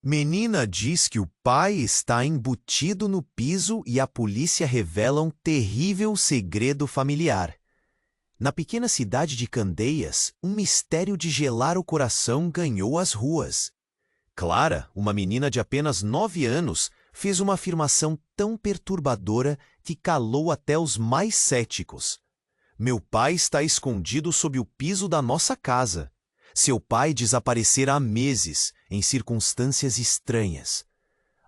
Menina diz que o pai está embutido no piso e a polícia revela um terrível segredo familiar. Na pequena cidade de Candeias, um mistério de gelar o coração ganhou as ruas. Clara, uma menina de apenas 9 anos, fez uma afirmação tão perturbadora que calou até os mais céticos. Meu pai está escondido sob o piso da nossa casa. Seu pai desaparecera há meses, em circunstâncias estranhas.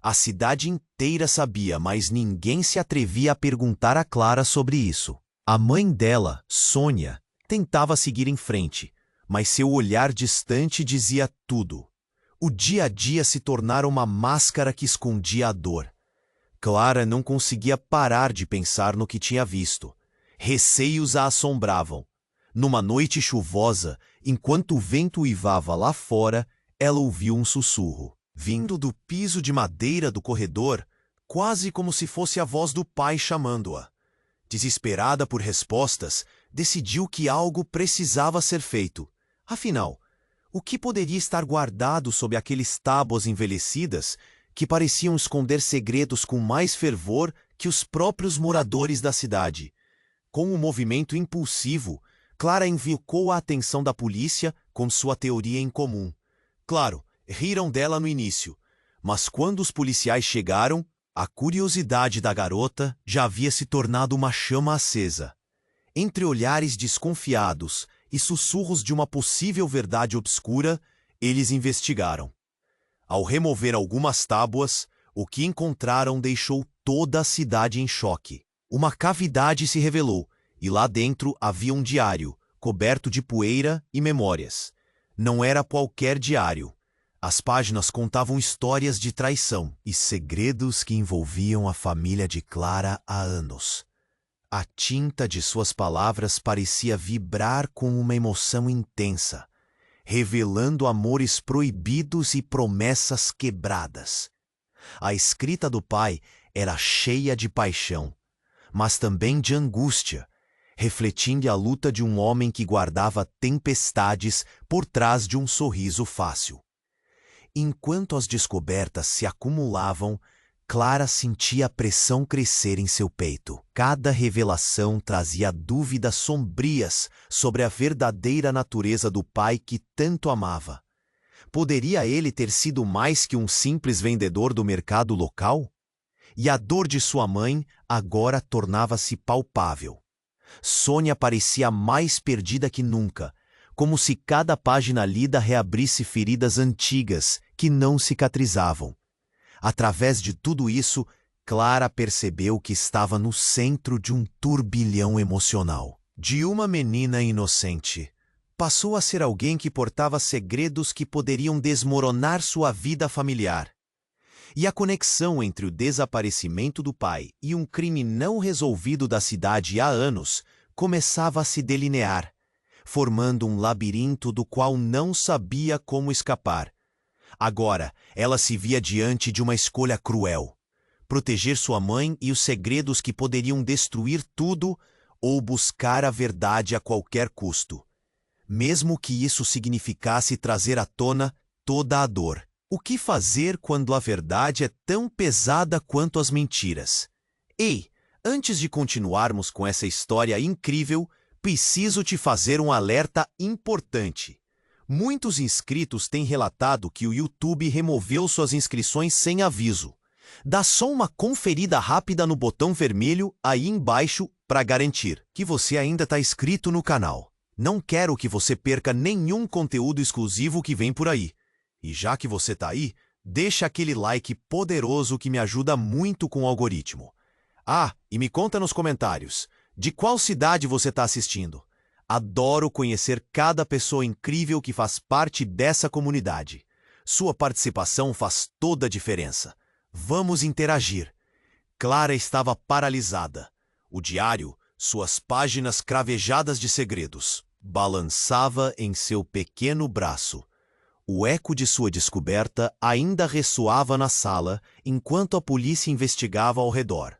A cidade inteira sabia, mas ninguém se atrevia a perguntar a Clara sobre isso. A mãe dela, Sônia, tentava seguir em frente, mas seu olhar distante dizia tudo. O dia a dia se tornara uma máscara que escondia a dor. Clara não conseguia parar de pensar no que tinha visto. Receios a assombravam. Numa noite chuvosa, enquanto o vento uivava lá fora, ela ouviu um sussurro, vindo do piso de madeira do corredor, quase como se fosse a voz do pai chamando-a. Desesperada por respostas, decidiu que algo precisava ser feito. Afinal, o que poderia estar guardado sob aqueles tábuas envelhecidas que pareciam esconder segredos com mais fervor que os próprios moradores da cidade? Com um movimento impulsivo, Clara invocou a atenção da polícia com sua teoria em comum. Claro, riram dela no início, mas quando os policiais chegaram, a curiosidade da garota já havia se tornado uma chama acesa. Entre olhares desconfiados e sussurros de uma possível verdade obscura, eles investigaram. Ao remover algumas tábuas, o que encontraram deixou toda a cidade em choque. Uma cavidade se revelou, e lá dentro havia um diário, coberto de poeira e memórias. Não era qualquer diário. As páginas contavam histórias de traição e segredos que envolviam a família de Clara há anos. A tinta de suas palavras parecia vibrar com uma emoção intensa, revelando amores proibidos e promessas quebradas. A escrita do pai era cheia de paixão, mas também de angústia, refletindo a luta de um homem que guardava tempestades por trás de um sorriso fácil. Enquanto as descobertas se acumulavam, Clara sentia a pressão crescer em seu peito. Cada revelação trazia dúvidas sombrias sobre a verdadeira natureza do pai que tanto amava. Poderia ele ter sido mais que um simples vendedor do mercado local? E a dor de sua mãe agora tornava-se palpável. Sônia parecia mais perdida que nunca, como se cada página lida reabrisse feridas antigas que não cicatrizavam. Através de tudo isso, Clara percebeu que estava no centro de um turbilhão emocional. De uma menina inocente, passou a ser alguém que portava segredos que poderiam desmoronar sua vida familiar. E a conexão entre o desaparecimento do pai e um crime não resolvido da cidade há anos começava a se delinear, formando um labirinto do qual não sabia como escapar. Agora, ela se via diante de uma escolha cruel: proteger sua mãe e os segredos que poderiam destruir tudo, ou buscar a verdade a qualquer custo, mesmo que isso significasse trazer à tona toda a dor. O que fazer quando a verdade é tão pesada quanto as mentiras? Ei, antes de continuarmos com essa história incrível, preciso te fazer um alerta importante. Muitos inscritos têm relatado que o YouTube removeu suas inscrições sem aviso. Dá só uma conferida rápida no botão vermelho aí embaixo para garantir que você ainda está inscrito no canal. Não quero que você perca nenhum conteúdo exclusivo que vem por aí. E já que você está aí, deixa aquele like poderoso que me ajuda muito com o algoritmo. Ah, e me conta nos comentários, de qual cidade você está assistindo? Adoro conhecer cada pessoa incrível que faz parte dessa comunidade. Sua participação faz toda a diferença. Vamos interagir. Clara estava paralisada. O diário, suas páginas cravejadas de segredos, balançava em seu pequeno braço. O eco de sua descoberta ainda ressoava na sala enquanto a polícia investigava ao redor.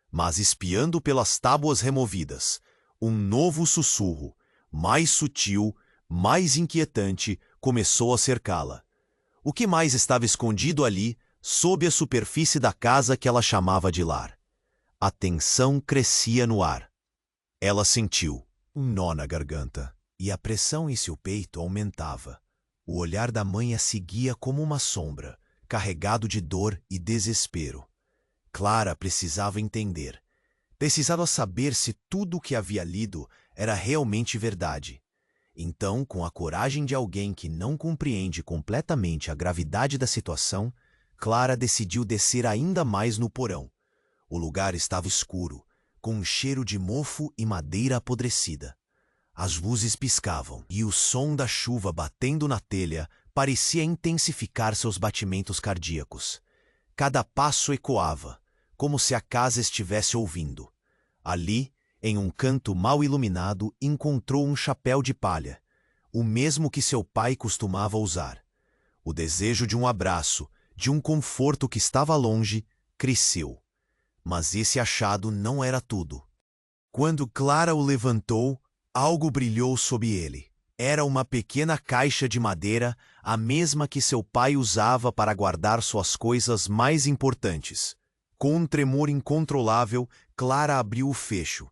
Mas espiando pelas tábuas removidas, um novo sussurro, mais sutil, mais inquietante, começou a cercá-la. O que mais estava escondido ali, sob a superfície da casa que ela chamava de lar? A tensão crescia no ar. Ela sentiu um nó na garganta, e a pressão em seu peito aumentava. O olhar da mãe a seguia como uma sombra, carregado de dor e desespero. Clara precisava entender. Precisava saber se tudo o que havia lido era realmente verdade. Então, com a coragem de alguém que não compreende completamente a gravidade da situação, Clara decidiu descer ainda mais no porão. O lugar estava escuro, com um cheiro de mofo e madeira apodrecida. As luzes piscavam e o som da chuva batendo na telha parecia intensificar seus batimentos cardíacos. Cada passo ecoava, como se a casa estivesse ouvindo. Ali, em um canto mal iluminado, encontrou um chapéu de palha, o mesmo que seu pai costumava usar. O desejo de um abraço, de um conforto que estava longe, cresceu. Mas esse achado não era tudo. Quando Clara o levantou, algo brilhou sob ele. Era uma pequena caixa de madeira, a mesma que seu pai usava para guardar suas coisas mais importantes. Com um tremor incontrolável, Clara abriu o fecho.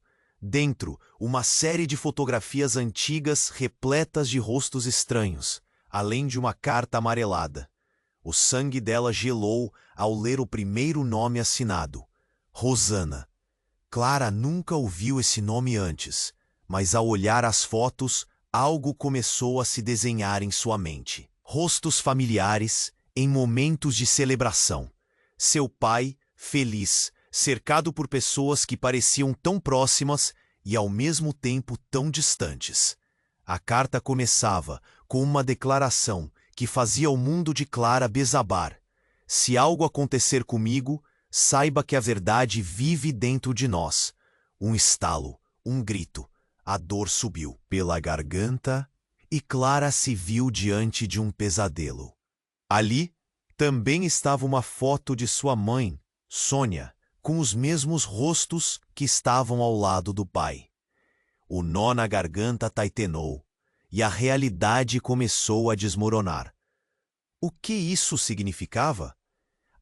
Dentro, uma série de fotografias antigas repletas de rostos estranhos, além de uma carta amarelada. O sangue dela gelou ao ler o primeiro nome assinado: Rosana. Clara nunca ouviu esse nome antes, mas ao olhar as fotos, algo começou a se desenhar em sua mente. Rostos familiares, em momentos de celebração. Seu pai, feliz, cercado por pessoas que pareciam tão próximas e ao mesmo tempo tão distantes. A carta começava com uma declaração que fazia o mundo de Clara desabar. Se algo acontecer comigo, saiba que a verdade vive dentro de nós. Um estalo, um grito. A dor subiu pela garganta e Clara se viu diante de um pesadelo. Ali também estava uma foto de sua mãe, Sônia, com os mesmos rostos que estavam ao lado do pai. O nó na garganta taitenou e a realidade começou a desmoronar. O que isso significava?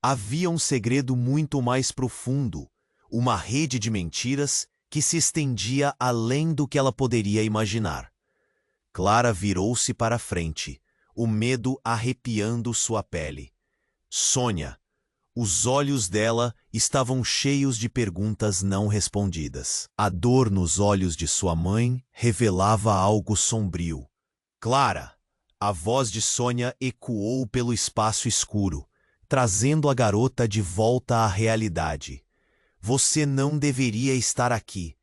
Havia um segredo muito mais profundo, uma rede de mentiras que se estendia além do que ela poderia imaginar. Clara virou-se para a frente, o medo arrepiando sua pele. Sônia. Os olhos dela estavam cheios de perguntas não respondidas. A dor nos olhos de sua mãe revelava algo sombrio. Clara! A voz de Sônia ecoou pelo espaço escuro, trazendo a garota de volta à realidade. Você não deveria estar aqui.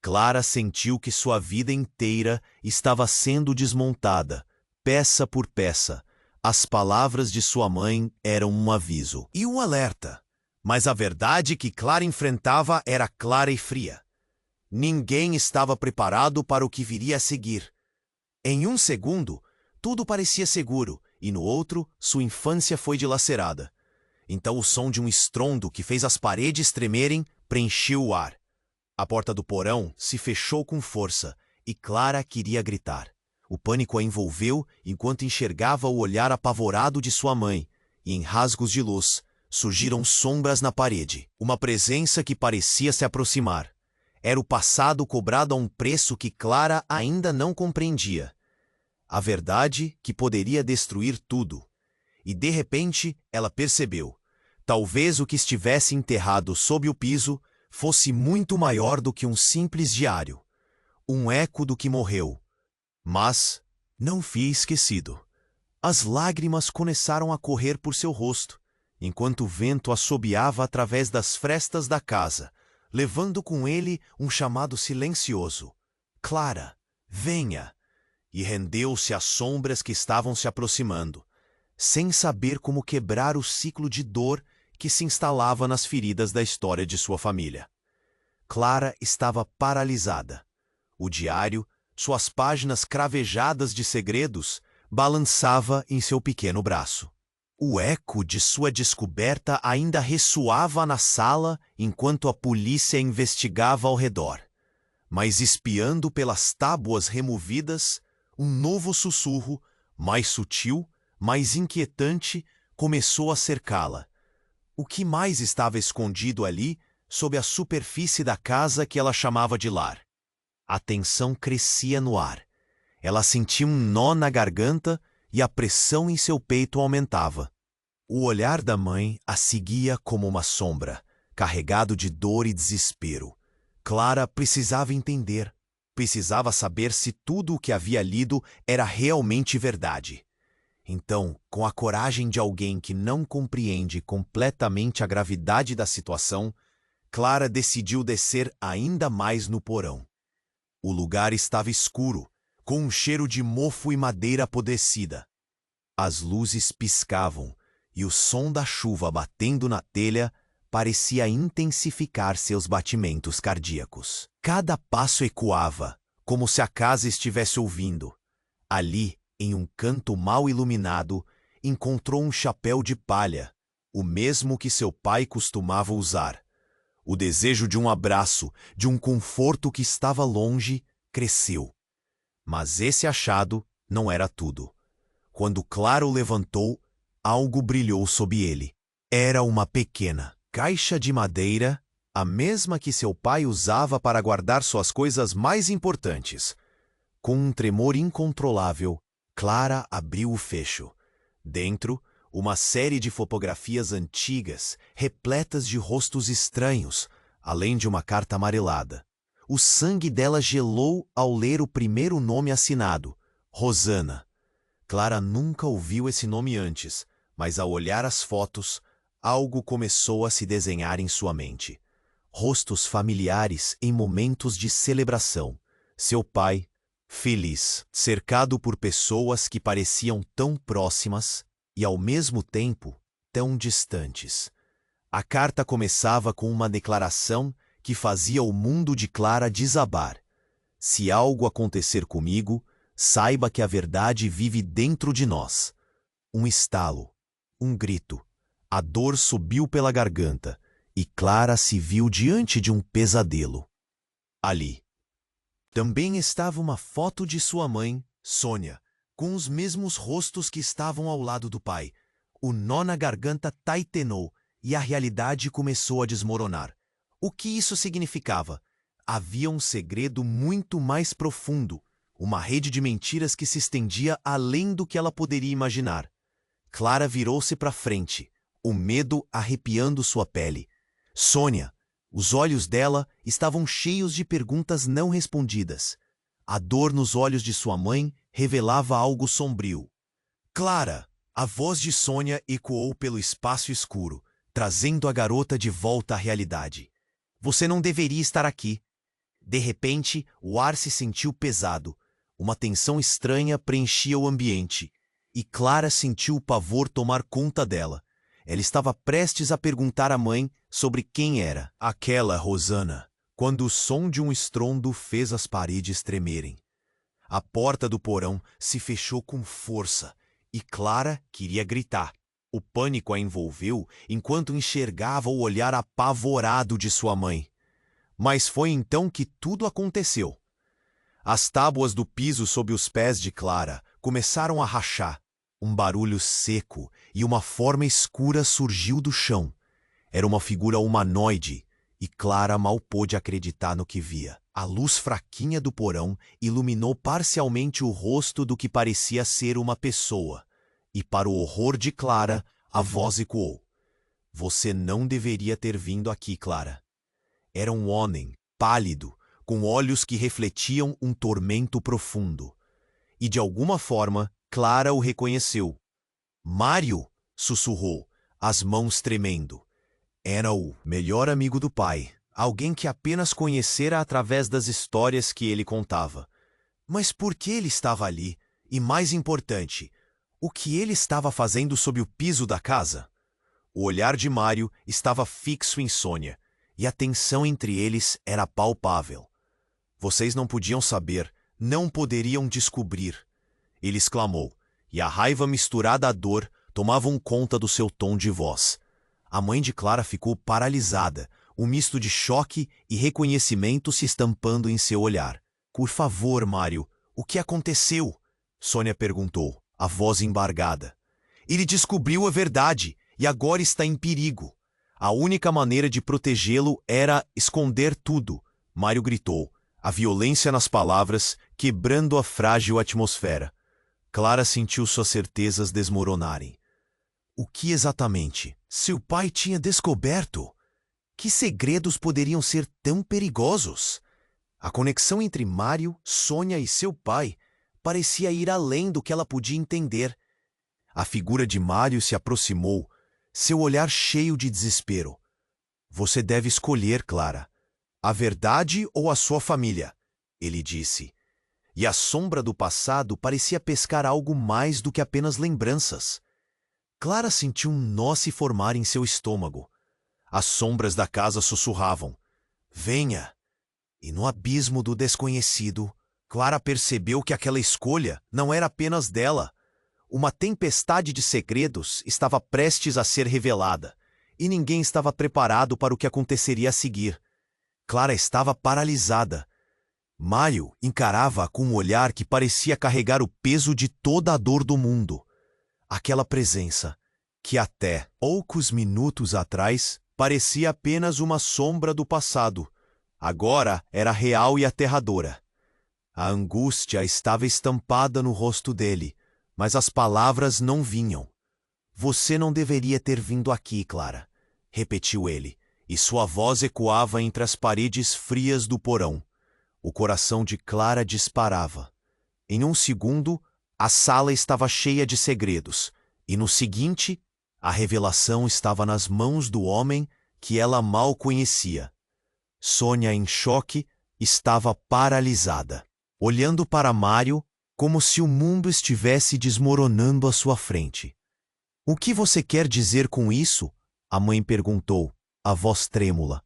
Clara sentiu que sua vida inteira estava sendo desmontada, peça por peça. As palavras de sua mãe eram um aviso e um alerta. Mas a verdade que Clara enfrentava era clara e fria. Ninguém estava preparado para o que viria a seguir. Em um segundo, tudo parecia seguro, e no outro, sua infância foi dilacerada. Então o som de um estrondo que fez as paredes tremerem preencheu o ar. A porta do porão se fechou com força, e Clara queria gritar. O pânico a envolveu enquanto enxergava o olhar apavorado de sua mãe, e em rasgos de luz surgiram sombras na parede, uma presença que parecia se aproximar. Era o passado cobrado a um preço que Clara ainda não compreendia. A verdade que poderia destruir tudo. E de repente ela percebeu. Talvez o que estivesse enterrado sob o piso fosse muito maior do que um simples diário. Um eco do que morreu. Mas não fui esquecido. As lágrimas começaram a correr por seu rosto, enquanto o vento assobiava através das frestas da casa, levando com ele um chamado silencioso. Clara, venha! E rendeu-se às sombras que estavam se aproximando, sem saber como quebrar o ciclo de dor que se instalava nas feridas da história de sua família. Clara estava paralisada. O diário, suas páginas cravejadas de segredos, balançava em seu pequeno braço. O eco de sua descoberta ainda ressoava na sala enquanto a polícia investigava ao redor. Mas espiando pelas tábuas removidas, um novo sussurro, mais sutil, mais inquietante, começou a cercá-la. O que mais estava escondido ali, sob a superfície da casa que ela chamava de lar? A tensão crescia no ar. Ela sentia um nó na garganta e a pressão em seu peito aumentava. O olhar da mãe a seguia como uma sombra, carregado de dor e desespero. Clara precisava entender. Precisava saber se tudo o que havia lido era realmente verdade. Então, com a coragem de alguém que não compreende completamente a gravidade da situação, Clara decidiu descer ainda mais no porão. O lugar estava escuro, com um cheiro de mofo e madeira apodrecida. As luzes piscavam e o som da chuva batendo na telha parecia intensificar seus batimentos cardíacos. Cada passo ecoava, como se a casa estivesse ouvindo. Ali, em um canto mal iluminado, encontrou um chapéu de palha, o mesmo que seu pai costumava usar. O desejo de um abraço, de um conforto que estava longe, cresceu. Mas esse achado não era tudo. Quando Clara o levantou, algo brilhou sob ele. Era uma pequena caixa de madeira, a mesma que seu pai usava para guardar suas coisas mais importantes. Com um tremor incontrolável, Clara abriu o fecho. Dentro, uma série de fotografias antigas, repletas de rostos estranhos, além de uma carta amarelada. O sangue dela gelou ao ler o primeiro nome assinado, Rosana. Clara nunca ouviu esse nome antes, mas ao olhar as fotos, algo começou a se desenhar em sua mente. Rostos familiares em momentos de celebração. Seu pai, feliz, cercado por pessoas que pareciam tão próximas e, ao mesmo tempo, tão distantes. A carta começava com uma declaração que fazia o mundo de Clara desabar. Se algo acontecer comigo, saiba que a verdade vive dentro de nós. Um estalo, um grito. A dor subiu pela garganta e Clara se viu diante de um pesadelo. Ali também estava uma foto de sua mãe, Sônia, com os mesmos rostos que estavam ao lado do pai. O nó na garganta taitenou e a realidade começou a desmoronar. O que isso significava? Havia um segredo muito mais profundo, uma rede de mentiras que se estendia além do que ela poderia imaginar. Clara virou-se para frente, o medo arrepiando sua pele. Sônia, os olhos dela estavam cheios de perguntas não respondidas. A dor nos olhos de sua mãe revelava algo sombrio. Clara! A voz de Sônia ecoou pelo espaço escuro, trazendo a garota de volta à realidade. Você não deveria estar aqui. De repente, o ar se sentiu pesado. Uma tensão estranha preenchia o ambiente, e Clara sentiu o pavor tomar conta dela. Ela estava prestes a perguntar à mãe sobre quem era aquela Rosana, quando o som de um estrondo fez as paredes tremerem. A porta do porão se fechou com força, e Clara queria gritar. O pânico a envolveu enquanto enxergava o olhar apavorado de sua mãe. Mas foi então que tudo aconteceu. As tábuas do piso sob os pés de Clara começaram a rachar. Um barulho seco e uma forma escura surgiu do chão. Era uma figura humanoide, e Clara mal pôde acreditar no que via. A luz fraquinha do porão iluminou parcialmente o rosto do que parecia ser uma pessoa. E para o horror de Clara, a voz ecoou. Você não deveria ter vindo aqui, Clara. Era um homem, pálido, com olhos que refletiam um tormento profundo. E de alguma forma, Clara o reconheceu. Mário! Sussurrou, as mãos tremendo. Era o melhor amigo do pai, alguém que apenas conhecera através das histórias que ele contava. Mas por que ele estava ali? E mais importante, o que ele estava fazendo sob o piso da casa? O olhar de Mário estava fixo em Sônia, e a tensão entre eles era palpável. Vocês não podiam saber, não poderiam descobrir. Ele exclamou, e a raiva misturada à dor tomavam conta do seu tom de voz. A mãe de Clara ficou paralisada, um misto de choque e reconhecimento se estampando em seu olhar. Por favor, Mário, o que aconteceu? Sônia perguntou, a voz embargada. Ele descobriu a verdade e agora está em perigo. A única maneira de protegê-lo era esconder tudo, Mário gritou, a violência nas palavras quebrando a frágil atmosfera. Clara sentiu suas certezas desmoronarem. O que exatamente seu pai tinha descoberto? Que segredos poderiam ser tão perigosos? A conexão entre Mário, Sônia e seu pai parecia ir além do que ela podia entender. A figura de Mário se aproximou, seu olhar cheio de desespero. Você deve escolher, Clara. A verdade ou a sua família? Ele disse. E a sombra do passado parecia pescar algo mais do que apenas lembranças. Clara sentiu um nó se formar em seu estômago. As sombras da casa sussurravam. Venha! E no abismo do desconhecido, Clara percebeu que aquela escolha não era apenas dela. Uma tempestade de segredos estava prestes a ser revelada, e ninguém estava preparado para o que aconteceria a seguir. Clara estava paralisada. Mário encarava-a com um olhar que parecia carregar o peso de toda a dor do mundo. Aquela presença, que até poucos minutos atrás parecia apenas uma sombra do passado, agora era real e aterradora. A angústia estava estampada no rosto dele, mas as palavras não vinham. Você não deveria ter vindo aqui, Clara, repetiu ele, e sua voz ecoava entre as paredes frias do porão. O coração de Clara disparava. Em um segundo, a sala estava cheia de segredos, e no seguinte, a revelação estava nas mãos do homem que ela mal conhecia. Sônia, em choque, estava paralisada, olhando para Mário como se o mundo estivesse desmoronando à sua frente. O que você quer dizer com isso? A mãe perguntou, a voz trêmula.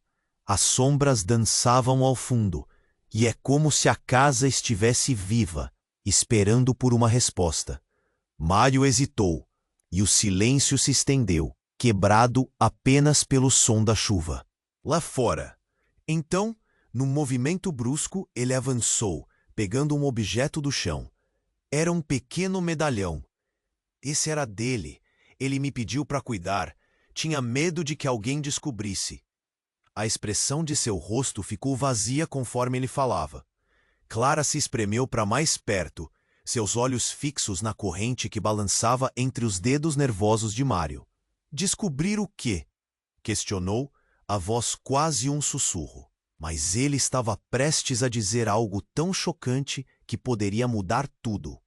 As sombras dançavam ao fundo, e é como se a casa estivesse viva, esperando por uma resposta. Mário hesitou, e o silêncio se estendeu, quebrado apenas pelo som da chuva. Lá fora. Então, num movimento brusco, ele avançou, pegando um objeto do chão. Era um pequeno medalhão. Esse era dele. Ele me pediu para cuidar. Tinha medo de que alguém descobrisse. A expressão de seu rosto ficou vazia conforme ele falava. Clara se espremeu para mais perto, seus olhos fixos na corrente que balançava entre os dedos nervosos de Mário. Descobrir o quê? Questionou, a voz quase um sussurro. Mas ele estava prestes a dizer algo tão chocante que poderia mudar tudo.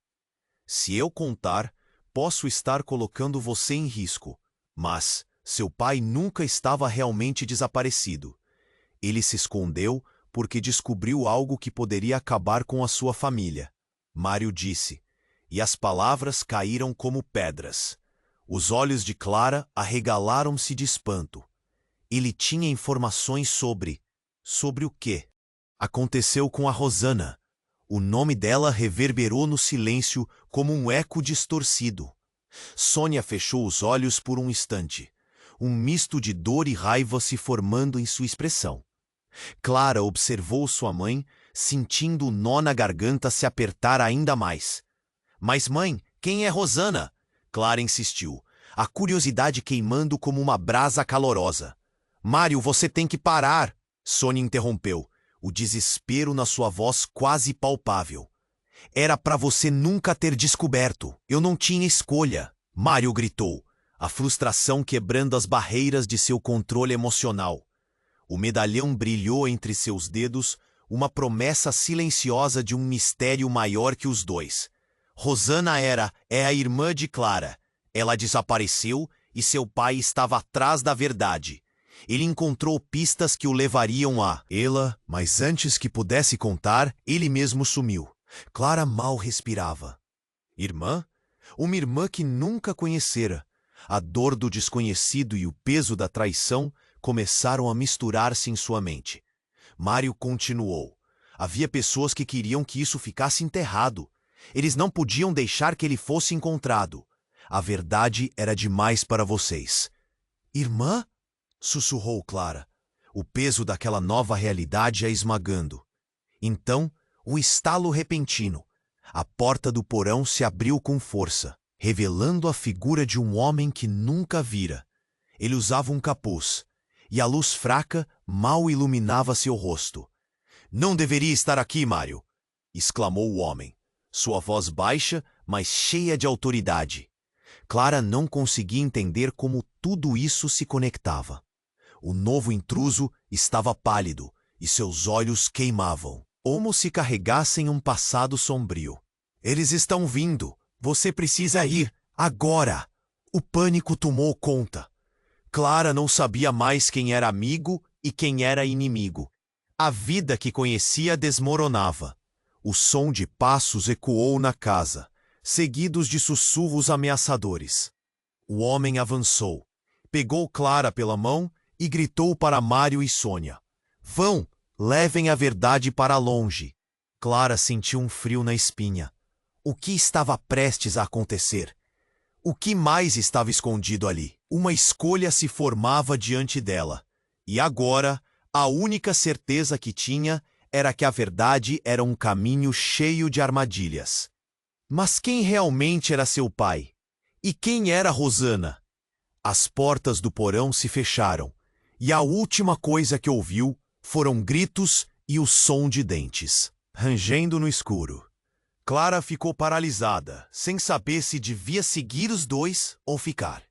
Se eu contar, posso estar colocando você em risco, mas seu pai nunca estava realmente desaparecido. Ele se escondeu porque descobriu algo que poderia acabar com a sua família. Mário disse, e as palavras caíram como pedras. Os olhos de Clara arregalaram-se de espanto. Ele tinha informações sobre... Sobre o quê? Aconteceu com a Rosana. O nome dela reverberou no silêncio como um eco distorcido. Sônia fechou os olhos por um instante, um misto de dor e raiva se formando em sua expressão. Clara observou sua mãe, sentindo o nó na garganta se apertar ainda mais. Mas mãe, quem é Rosana? Clara insistiu, a curiosidade queimando como uma brasa calorosa. Mário, você tem que parar! Sônia interrompeu, o desespero na sua voz quase palpável. Era para você nunca ter descoberto. Eu não tinha escolha. Mário gritou, a frustração quebrando as barreiras de seu controle emocional. O medalhão brilhou entre seus dedos, uma promessa silenciosa de um mistério maior que os dois. Rosana é a irmã de Clara. Ela desapareceu e seu pai estava atrás da verdade. Ele encontrou pistas que o levariam a ela, mas antes que pudesse contar, ele mesmo sumiu. Clara mal respirava. Irmã? Uma irmã que nunca conhecera. A dor do desconhecido e o peso da traição começaram a misturar-se em sua mente. Mário continuou. Havia pessoas que queriam que isso ficasse enterrado. Eles não podiam deixar que ele fosse encontrado. A verdade era demais para vocês. Irmã? Sussurrou Clara, o peso daquela nova realidade a esmagando. Então, um estalo repentino. A porta do porão se abriu com força. revelando a figura de um homem que nunca vira. Ele usava um capuz, e a luz fraca mal iluminava seu rosto. "Não deveria estar aqui, Mário!" exclamou o homem, sua voz baixa, mas cheia de autoridade. Clara não conseguia entender como tudo isso se conectava. O novo intruso estava pálido, e seus olhos queimavam, como se carregassem um passado sombrio. "Eles estão vindo! Você precisa ir! Agora!" O pânico tomou conta. Clara não sabia mais quem era amigo e quem era inimigo. A vida que conhecia desmoronava. O som de passos ecoou na casa, seguidos de sussurros ameaçadores. O homem avançou, pegou Clara pela mão e gritou para Mário e Sônia: "Vão, levem a verdade para longe." Clara sentiu um frio na espinha. O que estava prestes a acontecer? O que mais estava escondido ali? Uma escolha se formava diante dela. E agora, a única certeza que tinha era que a verdade era um caminho cheio de armadilhas. Mas quem realmente era seu pai? E quem era Rosana? As portas do porão se fecharam, e a última coisa que ouviu foram gritos e o som de dentes, rangendo no escuro. Clara ficou paralisada, sem saber se devia seguir os dois ou ficar.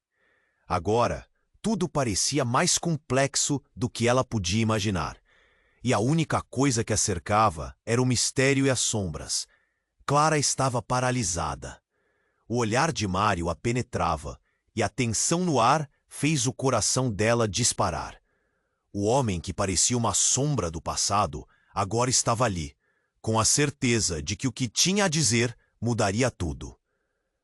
Agora, tudo parecia mais complexo do que ela podia imaginar. E a única coisa que a cercava era o mistério e as sombras. Clara estava paralisada. O olhar de Mário a penetrava, e a tensão no ar fez o coração dela disparar. O homem que parecia uma sombra do passado agora estava ali, com a certeza de que o que tinha a dizer mudaria tudo.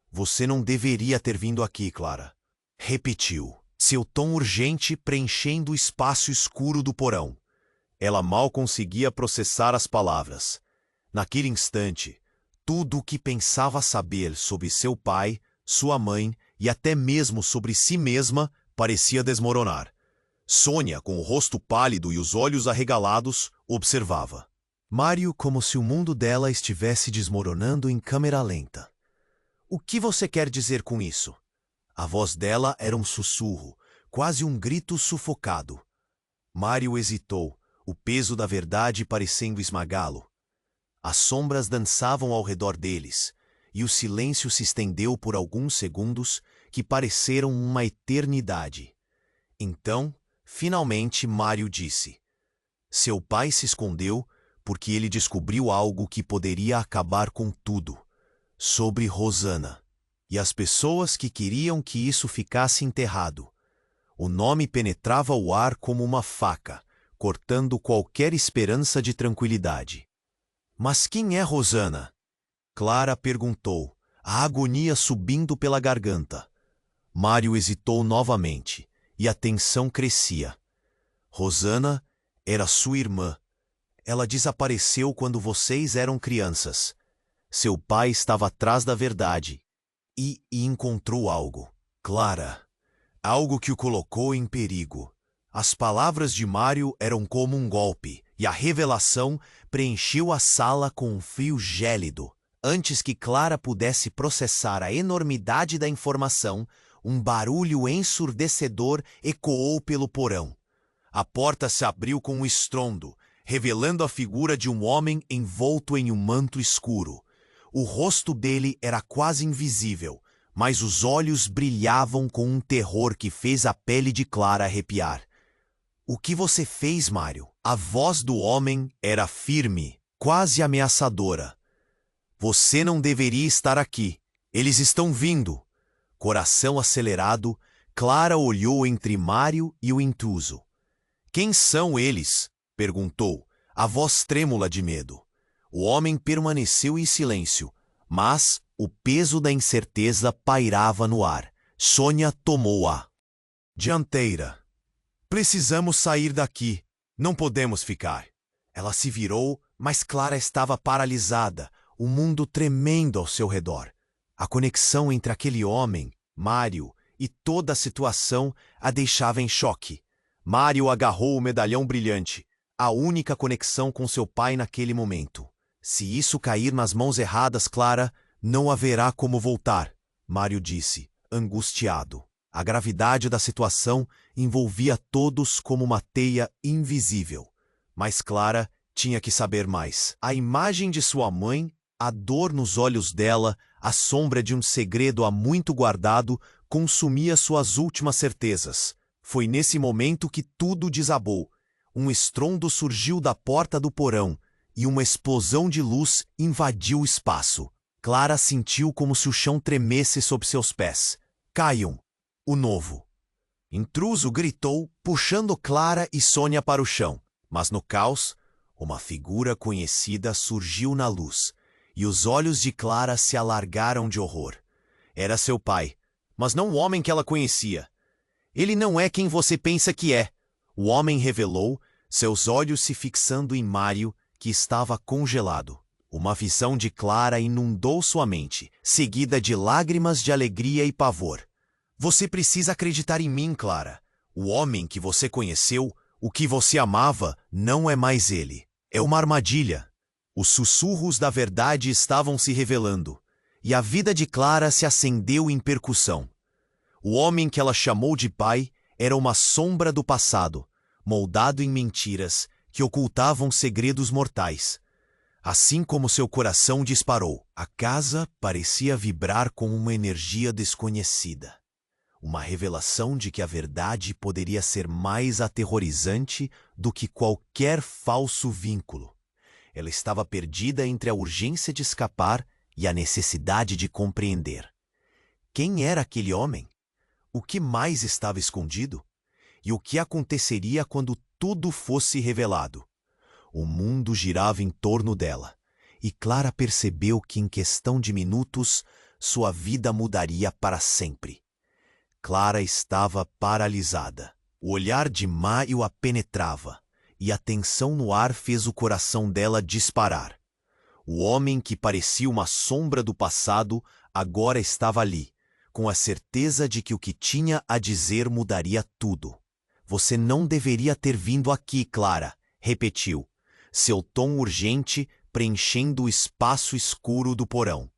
"Você não deveria ter vindo aqui, Clara", repetiu, seu tom urgente preenchendo o espaço escuro do porão. Ela mal conseguia processar as palavras. Naquele instante, tudo o que pensava saber sobre seu pai, sua mãe e até mesmo sobre si mesma parecia desmoronar. Sônia, com o rosto pálido e os olhos arregalados, observava Mário como se o mundo dela estivesse desmoronando em câmera lenta. "O que você quer dizer com isso?" A voz dela era um sussurro, quase um grito sufocado. Mário hesitou, o peso da verdade parecendo esmagá-lo. As sombras dançavam ao redor deles, e o silêncio se estendeu por alguns segundos que pareceram uma eternidade. Então, finalmente, Mário disse: "Seu pai se escondeu porque ele descobriu algo que poderia acabar com tudo, sobre Rosana, e as pessoas que queriam que isso ficasse enterrado. O nome penetrava o ar como uma faca, cortando qualquer esperança de tranquilidade." "Mas quem é Rosana?" Clara perguntou, a agonia subindo pela garganta. Mário hesitou novamente, e a tensão crescia. "Rosana era sua irmã. Ela desapareceu quando vocês eram crianças. Seu pai estava atrás da verdade e encontrou algo. Clara, algo que o colocou em perigo." As palavras de Mário eram como um golpe, e a revelação preencheu a sala com um frio gélido. Antes que Clara pudesse processar a enormidade da informação, um barulho ensurdecedor ecoou pelo porão. A porta se abriu com um estrondo, revelando a figura de um homem envolto em um manto escuro. O rosto dele era quase invisível, mas os olhos brilhavam com um terror que fez a pele de Clara arrepiar. "O que você fez, Mário?" A voz do homem era firme, quase ameaçadora. "Você não deveria estar aqui. Eles estão vindo." Coração acelerado, Clara olhou entre Mário e o intruso. "Quem são eles?" perguntou, a voz trêmula de medo. O homem permaneceu em silêncio, mas o peso da incerteza pairava no ar. Sônia tomou a dianteira. "Precisamos sair daqui. Não podemos ficar." Ela se virou, mas Clara estava paralisada, o mundo tremendo ao seu redor. A conexão entre aquele homem, Mário, e toda a situação a deixava em choque. Mário agarrou o medalhão brilhante, a única conexão com seu pai naquele momento. Se isso cair nas mãos erradas, Clara, não haverá como voltar. Mário disse, angustiado. A gravidade da situação envolvia todos como uma teia invisível. Mas Clara tinha que saber mais. A imagem de sua mãe, a dor nos olhos dela, a sombra de um segredo há muito guardado, consumia suas últimas certezas. Foi nesse momento que tudo desabou. Um estrondo surgiu da porta do porão e uma explosão de luz invadiu o espaço. Clara sentiu como se o chão tremesse sob seus pés. Caiam, o novo. Intruso gritou, puxando Clara e Sônia para o chão. Mas no caos, uma figura conhecida surgiu na luz, e os olhos de Clara se alargaram de horror. Era seu pai, mas não o homem que ela conhecia. Ele não é quem você pensa que é. O homem revelou, seus olhos se fixando em Mário, que estava congelado. Uma visão de Clara inundou sua mente, seguida de lágrimas de alegria e pavor. Você precisa acreditar em mim, Clara. O homem que você conheceu, o que você amava, não é mais ele. É uma armadilha. Os sussurros da verdade estavam se revelando, e a vida de Clara se acendeu em percussão. O homem que ela chamou de pai era uma sombra do passado, moldado em mentiras que ocultavam segredos mortais. Assim como seu coração disparou, a casa parecia vibrar com uma energia desconhecida. Uma revelação de que a verdade poderia ser mais aterrorizante do que qualquer falso vínculo. Ela estava perdida entre a urgência de escapar e a necessidade de compreender. Quem era aquele homem? O que mais estava escondido? E o que aconteceria quando tudo fosse revelado? O mundo girava em torno dela, e Clara percebeu que em questão de minutos sua vida mudaria para sempre. Clara estava paralisada. O olhar de Mário a penetrava, e a tensão no ar fez o coração dela disparar. O homem que parecia uma sombra do passado agora estava ali, com a certeza de que o que tinha a dizer mudaria tudo. Você não deveria ter vindo aqui, Clara, repetiu, seu tom urgente preenchendo o espaço escuro do porão.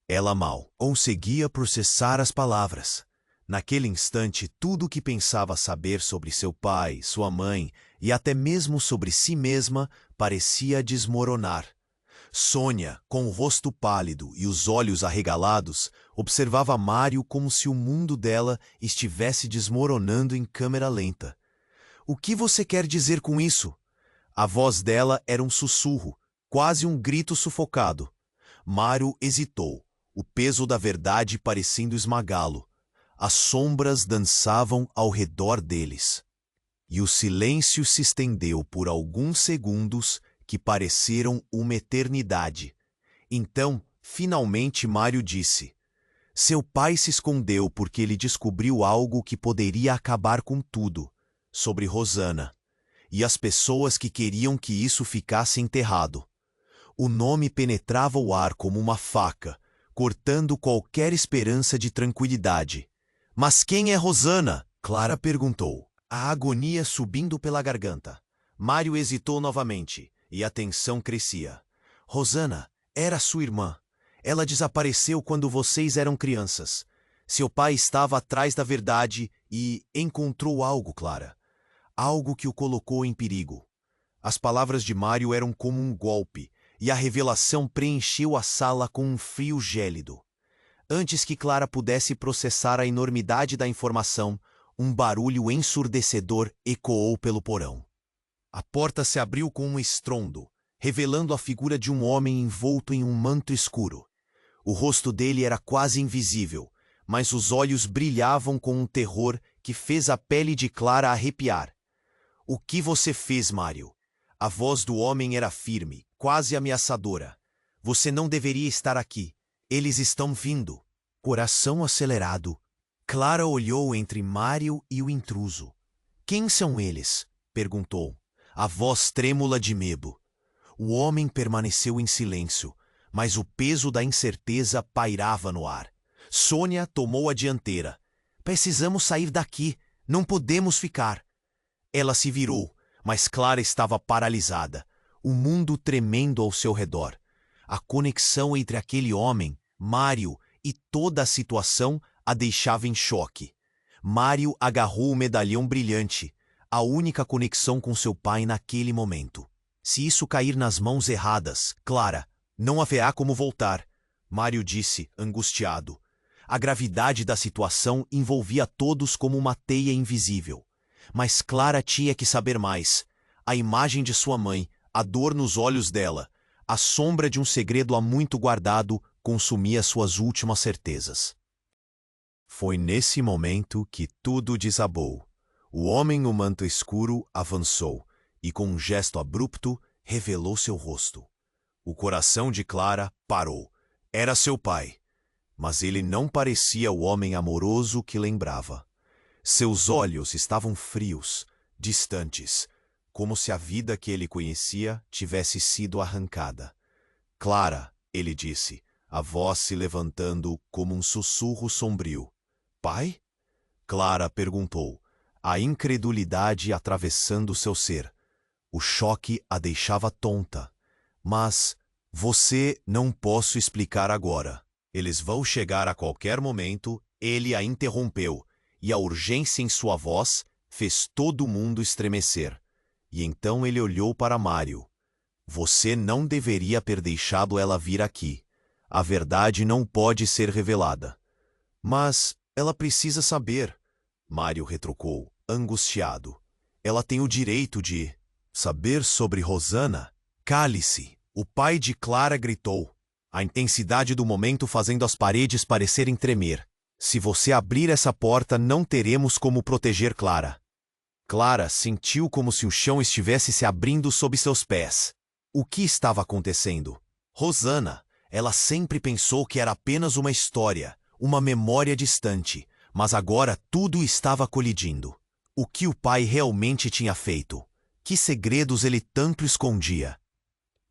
Ela mal conseguia processar as palavras. Naquele instante, tudo o que pensava saber sobre seu pai, sua mãe e até mesmo sobre si mesma parecia desmoronar. Sônia, com o rosto pálido e os olhos arregalados, observava Mário como se o mundo dela estivesse desmoronando em câmera lenta. O que você quer dizer com isso? A voz dela era um sussurro, quase um grito sufocado. Mário hesitou, o peso da verdade parecendo esmagá-lo. As sombras dançavam ao redor deles. E o silêncio se estendeu por alguns segundos que pareceram uma eternidade. Então, finalmente Mário disse: seu pai se escondeu porque ele descobriu algo que poderia acabar com tudo, sobre Rosana, e as pessoas que queriam que isso ficasse enterrado. O nome penetrava o ar como uma faca, cortando qualquer esperança de tranquilidade. Mas quem é Rosana? Clara perguntou, a agonia subindo pela garganta. Mário hesitou novamente, e a tensão crescia. Rosana era sua irmã. Ela desapareceu quando vocês eram crianças. Seu pai estava atrás da verdade e encontrou algo, Clara. Algo que o colocou em perigo. As palavras de Mário eram como um golpe, e a revelação preencheu a sala com um frio gélido. Antes que Clara pudesse processar a enormidade da informação, um barulho ensurdecedor ecoou pelo porão. A porta se abriu com um estrondo, revelando a figura de um homem envolto em um manto escuro. O rosto dele era quase invisível, mas os olhos brilhavam com um terror que fez a pele de Clara arrepiar. O que você fez, Mário? A voz do homem era firme, quase ameaçadora. Você não deveria estar aqui. Eles estão vindo. Coração acelerado, Clara olhou entre Mário e o intruso. Quem são eles? Perguntou, a voz trêmula de medo. O homem permaneceu em silêncio, mas o peso da incerteza pairava no ar. Sônia tomou a dianteira. Precisamos sair daqui. Não podemos ficar. Ela se virou, mas Clara estava paralisada, o mundo tremendo ao seu redor. A conexão entre aquele homem, Mário, e toda a situação a deixava em choque. Mário agarrou o medalhão brilhante, a única conexão com seu pai naquele momento. Se isso cair nas mãos erradas, Clara, não haverá como voltar, Mário disse, angustiado. A gravidade da situação envolvia todos como uma teia invisível. Mas Clara tinha que saber mais. A imagem de sua mãe, a dor nos olhos dela, a sombra de um segredo há muito guardado consumia suas últimas certezas. Foi nesse momento que tudo desabou. O homem no manto escuro avançou e, com um gesto abrupto, revelou seu rosto. O coração de Clara parou. Era seu pai, mas ele não parecia o homem amoroso que lembrava. Seus olhos estavam frios, distantes, como se a vida que ele conhecia tivesse sido arrancada. Clara, ele disse, a voz se levantando como um sussurro sombrio. Pai? Clara perguntou, a incredulidade atravessando seu ser. O choque a deixava tonta. Mas, você não posso explicar agora. Eles vão chegar a qualquer momento, ele a interrompeu, e a urgência em sua voz fez todo mundo estremecer. E então ele olhou para Mário. Você não deveria ter deixado ela vir aqui. A verdade não pode ser revelada. Mas ela precisa saber, Mário retrucou, angustiado. Ela tem o direito de saber sobre Rosana. Cale-se, o pai de Clara gritou, a intensidade do momento fazendo as paredes parecerem tremer. Se você abrir essa porta, não teremos como proteger Clara. Clara sentiu como se o chão estivesse se abrindo sob seus pés. O que estava acontecendo? Rosana, ela sempre pensou que era apenas uma história, uma memória distante, mas agora tudo estava colidindo. O que o pai realmente tinha feito? Que segredos ele tanto escondia?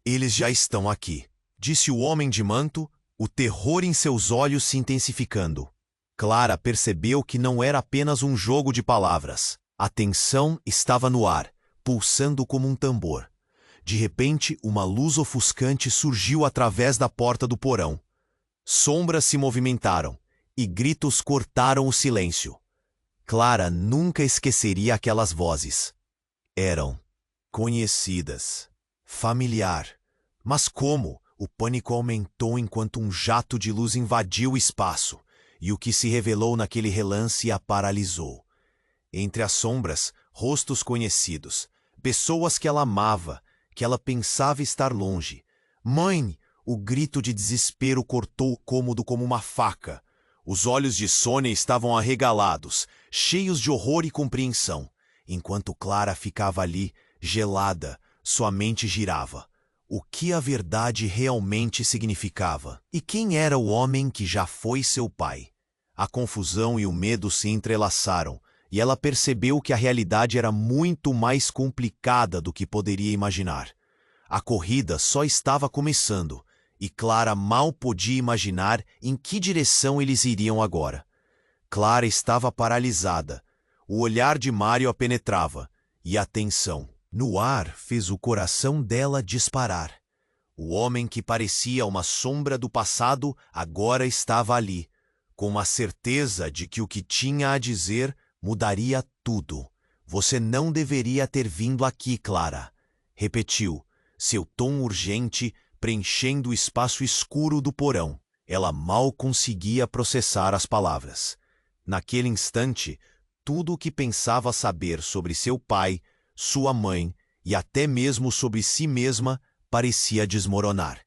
Eles já estão aqui, disse o homem de manto, o terror em seus olhos se intensificando. Clara percebeu que não era apenas um jogo de palavras. A tensão estava no ar, pulsando como um tambor. De repente, uma luz ofuscante surgiu através da porta do porão. Sombras se movimentaram, e gritos cortaram o silêncio. Clara nunca esqueceria aquelas vozes. Eram conhecidas, familiar. Mas como? O pânico aumentou enquanto um jato de luz invadiu o espaço, e o que se revelou naquele relance a paralisou. Entre as sombras, rostos conhecidos, pessoas que ela amava, que ela pensava estar longe. Mãe! O grito de desespero cortou o cômodo como uma faca. Os olhos de Sônia estavam arregalados, cheios de horror e compreensão, enquanto Clara ficava ali, gelada, sua mente girava. O que a verdade realmente significava? E quem era o homem que já foi seu pai? A confusão e o medo se entrelaçaram, e ela percebeu que a realidade era muito mais complicada do que poderia imaginar. A corrida só estava começando, e Clara mal podia imaginar em que direção eles iriam agora. Clara estava paralisada. O olhar de Mário a penetrava, e a tensão no ar fez o coração dela disparar. O homem que parecia uma sombra do passado agora estava ali, com a certeza de que o que tinha a dizer mudaria tudo. Você não deveria ter vindo aqui, Clara, repetiu, seu tom urgente preenchendo o espaço escuro do porão. Ela mal conseguia processar as palavras. Naquele instante, tudo o que pensava saber sobre seu pai, sua mãe e até mesmo sobre si mesma parecia desmoronar.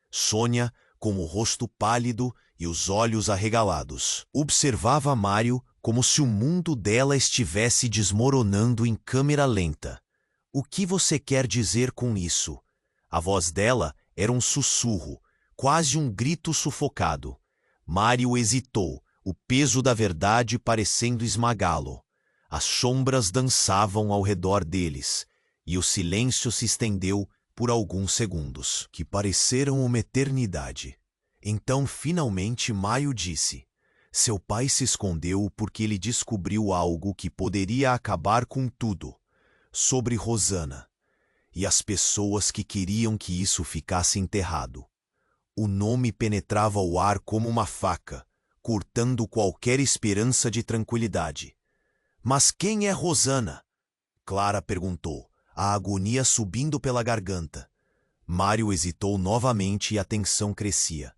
Sônia, com o rosto pálido e os olhos arregalados, observava Mário como se o mundo dela estivesse desmoronando em câmera lenta. O que você quer dizer com isso? A voz dela era um sussurro, quase um grito sufocado. Mário hesitou, o peso da verdade parecendo esmagá-lo. As sombras dançavam ao redor deles, e o silêncio se estendeu por alguns segundos, que pareceram uma eternidade. Então, finalmente, Mário disse: seu pai se escondeu porque ele descobriu algo que poderia acabar com tudo, sobre Rosana, e as pessoas que queriam que isso ficasse enterrado. O nome penetrava o ar como uma faca, cortando qualquer esperança de tranquilidade. Mas quem é Rosana? Clara perguntou, a agonia subindo pela garganta. Mário hesitou novamente e a tensão crescia.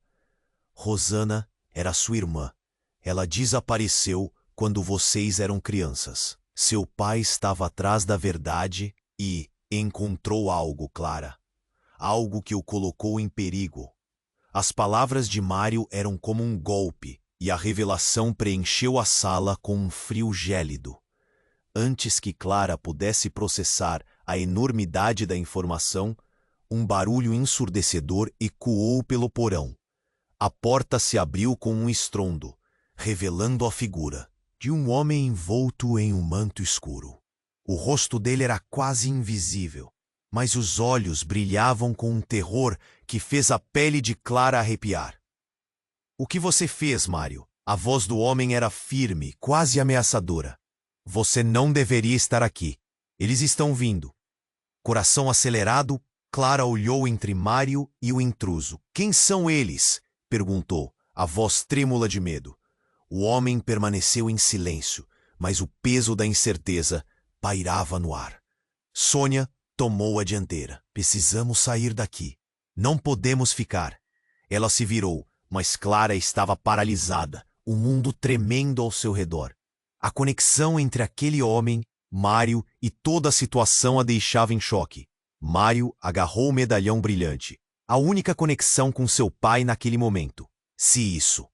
Rosana era sua irmã. Ela desapareceu quando vocês eram crianças. Seu pai estava atrás da verdade e encontrou algo, Clara. Algo que o colocou em perigo. As palavras de Mário eram como um golpe, e a revelação preencheu a sala com um frio gélido. Antes que Clara pudesse processar a enormidade da informação, um barulho ensurdecedor ecoou pelo porão. A porta se abriu com um estrondo, revelando a figura de um homem envolto em um manto escuro. O rosto dele era quase invisível, mas os olhos brilhavam com um terror que fez a pele de Clara arrepiar. "O que você fez, Mário?" A voz do homem era firme, quase ameaçadora. "Você não deveria estar aqui. Eles estão vindo." Coração acelerado, Clara olhou entre Mário e o intruso. "Quem são eles?" perguntou, a voz trêmula de medo. O homem permaneceu em silêncio, mas o peso da incerteza pairava no ar. Sônia tomou a dianteira. "Precisamos sair daqui. Não podemos ficar." Ela se virou, mas Clara estava paralisada, o mundo tremendo ao seu redor. A conexão entre aquele homem, Mário, e toda a situação a deixava em choque. Mário agarrou o medalhão brilhante, a única conexão com seu pai naquele momento. Se isso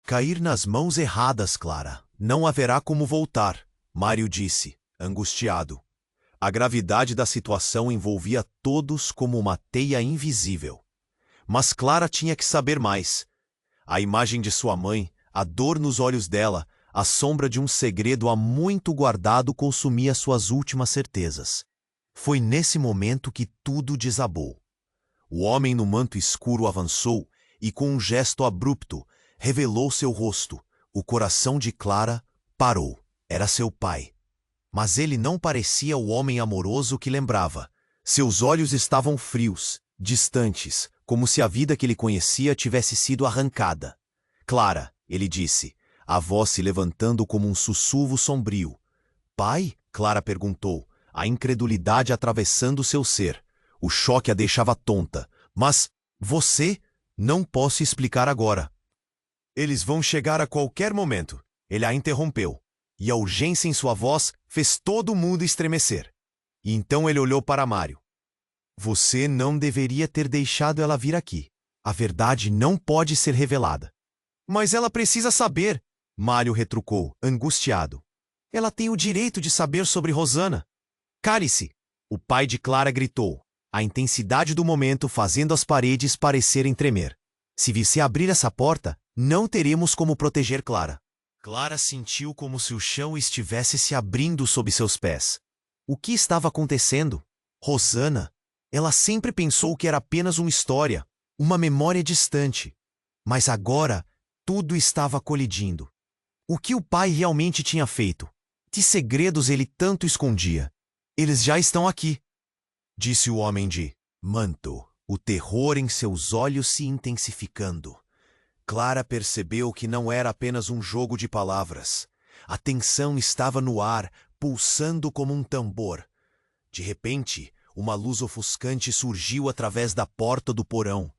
cair nas mãos erradas, Clara, não haverá como voltar, Mário disse, angustiado. A gravidade da situação envolvia todos como uma teia invisível. Mas Clara tinha que saber mais. A imagem de sua mãe, a dor nos olhos dela, a sombra de um segredo há muito guardado consumia suas últimas certezas. Foi nesse momento que tudo desabou. O homem no manto escuro avançou e, com um gesto abrupto, revelou seu rosto. O coração de Clara parou. Era seu pai. Mas ele não parecia o homem amoroso que lembrava. Seus olhos estavam frios, distantes, como se a vida que ele conhecia tivesse sido arrancada. "Clara", ele disse, a voz se levantando como um sussurro sombrio. "Pai?" Clara perguntou, a incredulidade atravessando seu ser. O choque a deixava tonta. "Mas você?" "Não posso explicar agora." "Eles vão chegar a qualquer momento." Ele a interrompeu, e a urgência em sua voz fez todo mundo estremecer. E então ele olhou para Mário. "Você não deveria ter deixado ela vir aqui. A verdade não pode ser revelada." "Mas ela precisa saber," Mário retrucou, angustiado. "Ela tem o direito de saber sobre Rosana." "Cale-se!" O pai de Clara gritou, a intensidade do momento fazendo as paredes parecerem tremer. "Se você abrir essa porta, não teremos como proteger Clara." Clara sentiu como se o chão estivesse se abrindo sob seus pés. O que estava acontecendo? Rosana? Ela sempre pensou que era apenas uma história, uma memória distante. Mas agora, tudo estava colidindo. O que o pai realmente tinha feito? Que segredos ele tanto escondia? "Eles já estão aqui", disse o homem de manto, o terror em seus olhos se intensificando. Clara percebeu que não era apenas um jogo de palavras. A tensão estava no ar, pulsando como um tambor. De repente, uma luz ofuscante surgiu através da porta do porão.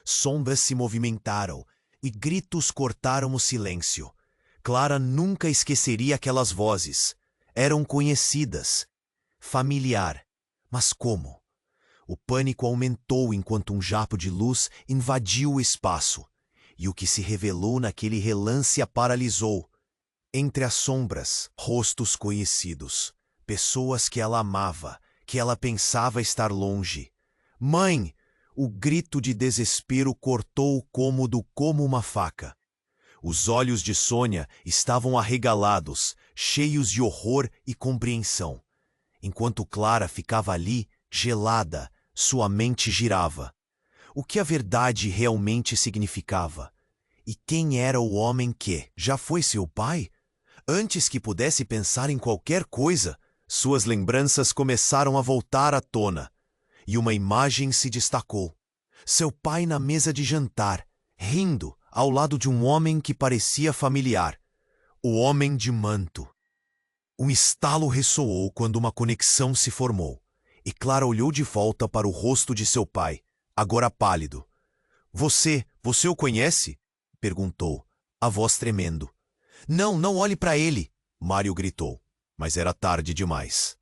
Sombras se movimentaram e gritos cortaram o silêncio. Clara nunca esqueceria aquelas vozes. Eram conhecidas. Familiar. Mas como? O pânico aumentou enquanto um jato de luz invadiu o espaço. E o que se revelou naquele relance a paralisou. Entre as sombras, rostos conhecidos. Pessoas que ela amava, que ela pensava estar longe. "Mãe!" O grito de desespero cortou o cômodo como uma faca. Os olhos de Sônia estavam arregalados, cheios de horror e compreensão. Enquanto Clara ficava ali, gelada, sua mente girava. O que a verdade realmente significava? E quem era o homem que já foi seu pai? Antes que pudesse pensar em qualquer coisa, suas lembranças começaram a voltar à tona. E uma imagem se destacou. Seu pai na mesa de jantar, rindo, ao lado de um homem que parecia familiar. O homem de manto. Um estalo ressoou quando uma conexão se formou, e Clara olhou de volta para o rosto de seu pai, agora pálido. Você o conhece? Perguntou, a voz tremendo. Não olhe para ele, Mário gritou, mas era tarde demais.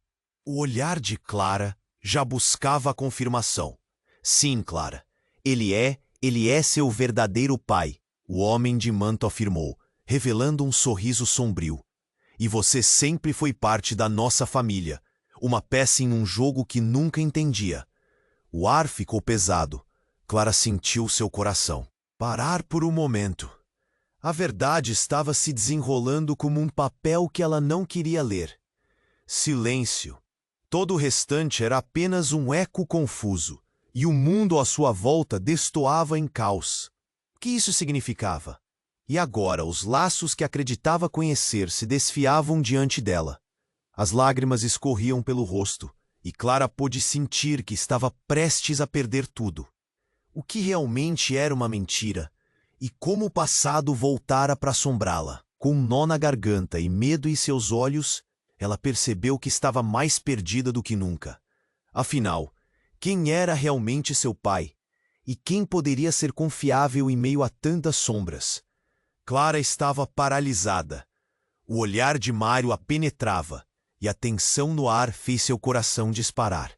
O olhar de Clara já buscava a confirmação. Sim, Clara, ele é seu verdadeiro pai, o homem de manto afirmou, revelando um sorriso sombrio. E você sempre foi parte da nossa família, uma peça em um jogo que nunca entendia. O ar ficou pesado. Clara sentiu seu coração parar por um momento. A verdade estava se desenrolando como um papel que ela não queria ler. Silêncio. Todo o restante era apenas um eco confuso, e o mundo à sua volta destoava em caos. O que isso significava? E agora os laços que acreditava conhecer se desfiavam diante dela. As lágrimas escorriam pelo rosto, e Clara pôde sentir que estava prestes a perder tudo. O que realmente era uma mentira? E como o passado voltara para assombrá-la? Com um nó na garganta e medo em seus olhos, ela percebeu que estava mais perdida do que nunca. Afinal, quem era realmente seu pai? E quem poderia ser confiável em meio a tantas sombras? Clara estava paralisada. O olhar de Mário a penetrava, e a tensão no ar fez seu coração disparar.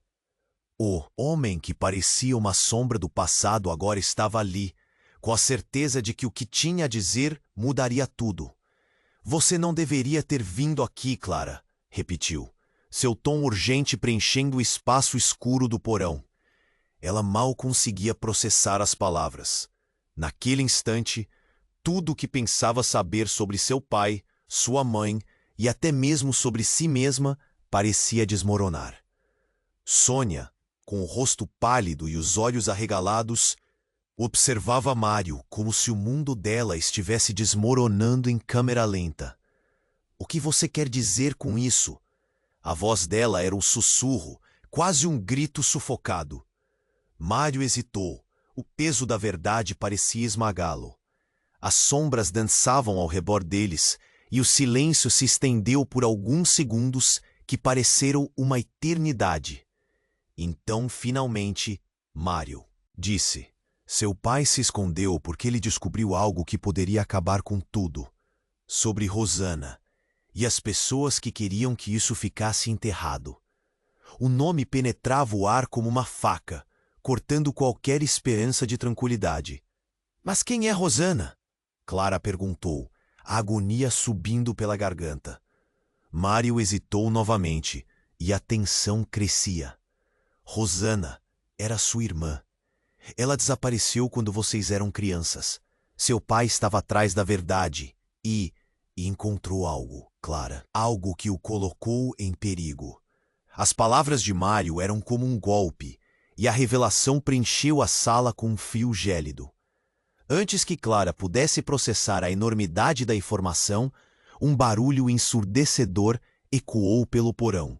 O homem que parecia uma sombra do passado agora estava ali, com a certeza de que o que tinha a dizer mudaria tudo. Você não deveria ter vindo aqui, Clara, repetiu, seu tom urgente preenchendo o espaço escuro do porão. Ela mal conseguia processar as palavras. Naquele instante, tudo o que pensava saber sobre seu pai, sua mãe e até mesmo sobre si mesma parecia desmoronar. Sônia, com o rosto pálido e os olhos arregalados, observava Mário como se o mundo dela estivesse desmoronando em câmera lenta. O que você quer dizer com isso? A voz dela era um sussurro, quase um grito sufocado. Mário hesitou. O peso da verdade parecia esmagá-lo. As sombras dançavam ao redor deles, e o silêncio se estendeu por alguns segundos que pareceram uma eternidade. Então, finalmente, Mário disse: seu pai se escondeu porque ele descobriu algo que poderia acabar com tudo. Sobre Rosana e as pessoas que queriam que isso ficasse enterrado. O nome penetrava o ar como uma faca, cortando qualquer esperança de tranquilidade. Mas quem é Rosana? Clara perguntou, a agonia subindo pela garganta. Mário hesitou novamente, e a tensão crescia. Rosana era sua irmã. Ela desapareceu quando vocês eram crianças. Seu pai estava atrás da verdade e encontrou algo, Clara. Algo que o colocou em perigo. As palavras de Mário eram como um golpe, e a revelação preencheu a sala com um frio gélido. Antes que Clara pudesse processar a enormidade da informação, um barulho ensurdecedor ecoou pelo porão.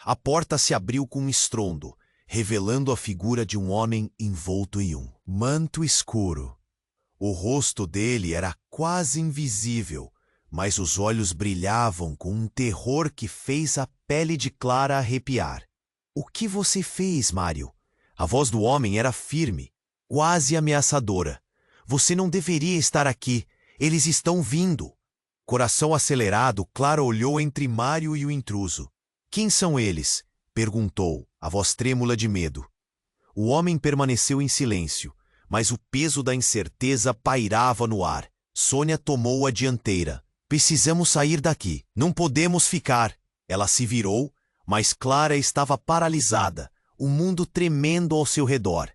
A porta se abriu com um estrondo, revelando a figura de um homem envolto em um manto escuro. O rosto dele era quase invisível, mas os olhos brilhavam com um terror que fez a pele de Clara arrepiar. O que você fez, Mário? A voz do homem era firme, quase ameaçadora. Você não deveria estar aqui. Eles estão vindo. Coração acelerado, Clara olhou entre Mário e o intruso. Quem são eles? Perguntou, a voz trêmula de medo. O homem permaneceu em silêncio, mas o peso da incerteza pairava no ar. Sônia tomou a dianteira. Precisamos sair daqui. Não podemos ficar. Ela se virou, mas Clara estava paralisada, o mundo tremendo ao seu redor.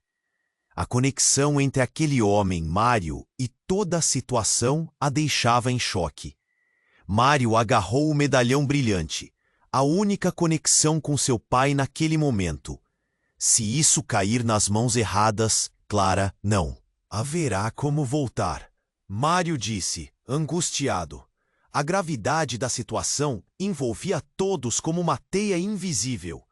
A conexão entre aquele homem, Mário, e toda a situação a deixava em choque. Mário agarrou o medalhão brilhante, a única conexão com seu pai naquele momento. Se isso cair nas mãos erradas, Clara, não haverá como voltar. Mário disse, angustiado. A gravidade da situação envolvia todos como uma teia invisível.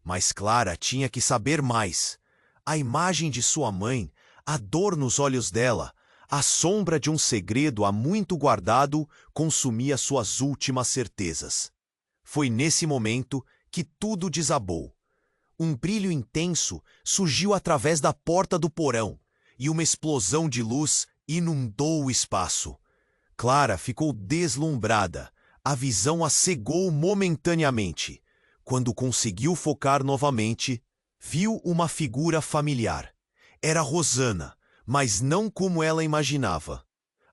Mas Clara tinha que saber mais. A imagem de sua mãe, A dor nos olhos dela, a sombra de um segredo há muito guardado, consumia suas últimas certezas. Foi nesse momento que tudo desabou. Um brilho intenso surgiu através da porta do porão, e uma explosão de luz inundou o espaço. Clara ficou deslumbrada. A visão a cegou momentaneamente. Quando conseguiu focar novamente, viu uma figura familiar. Era Rosana, mas não como ela imaginava.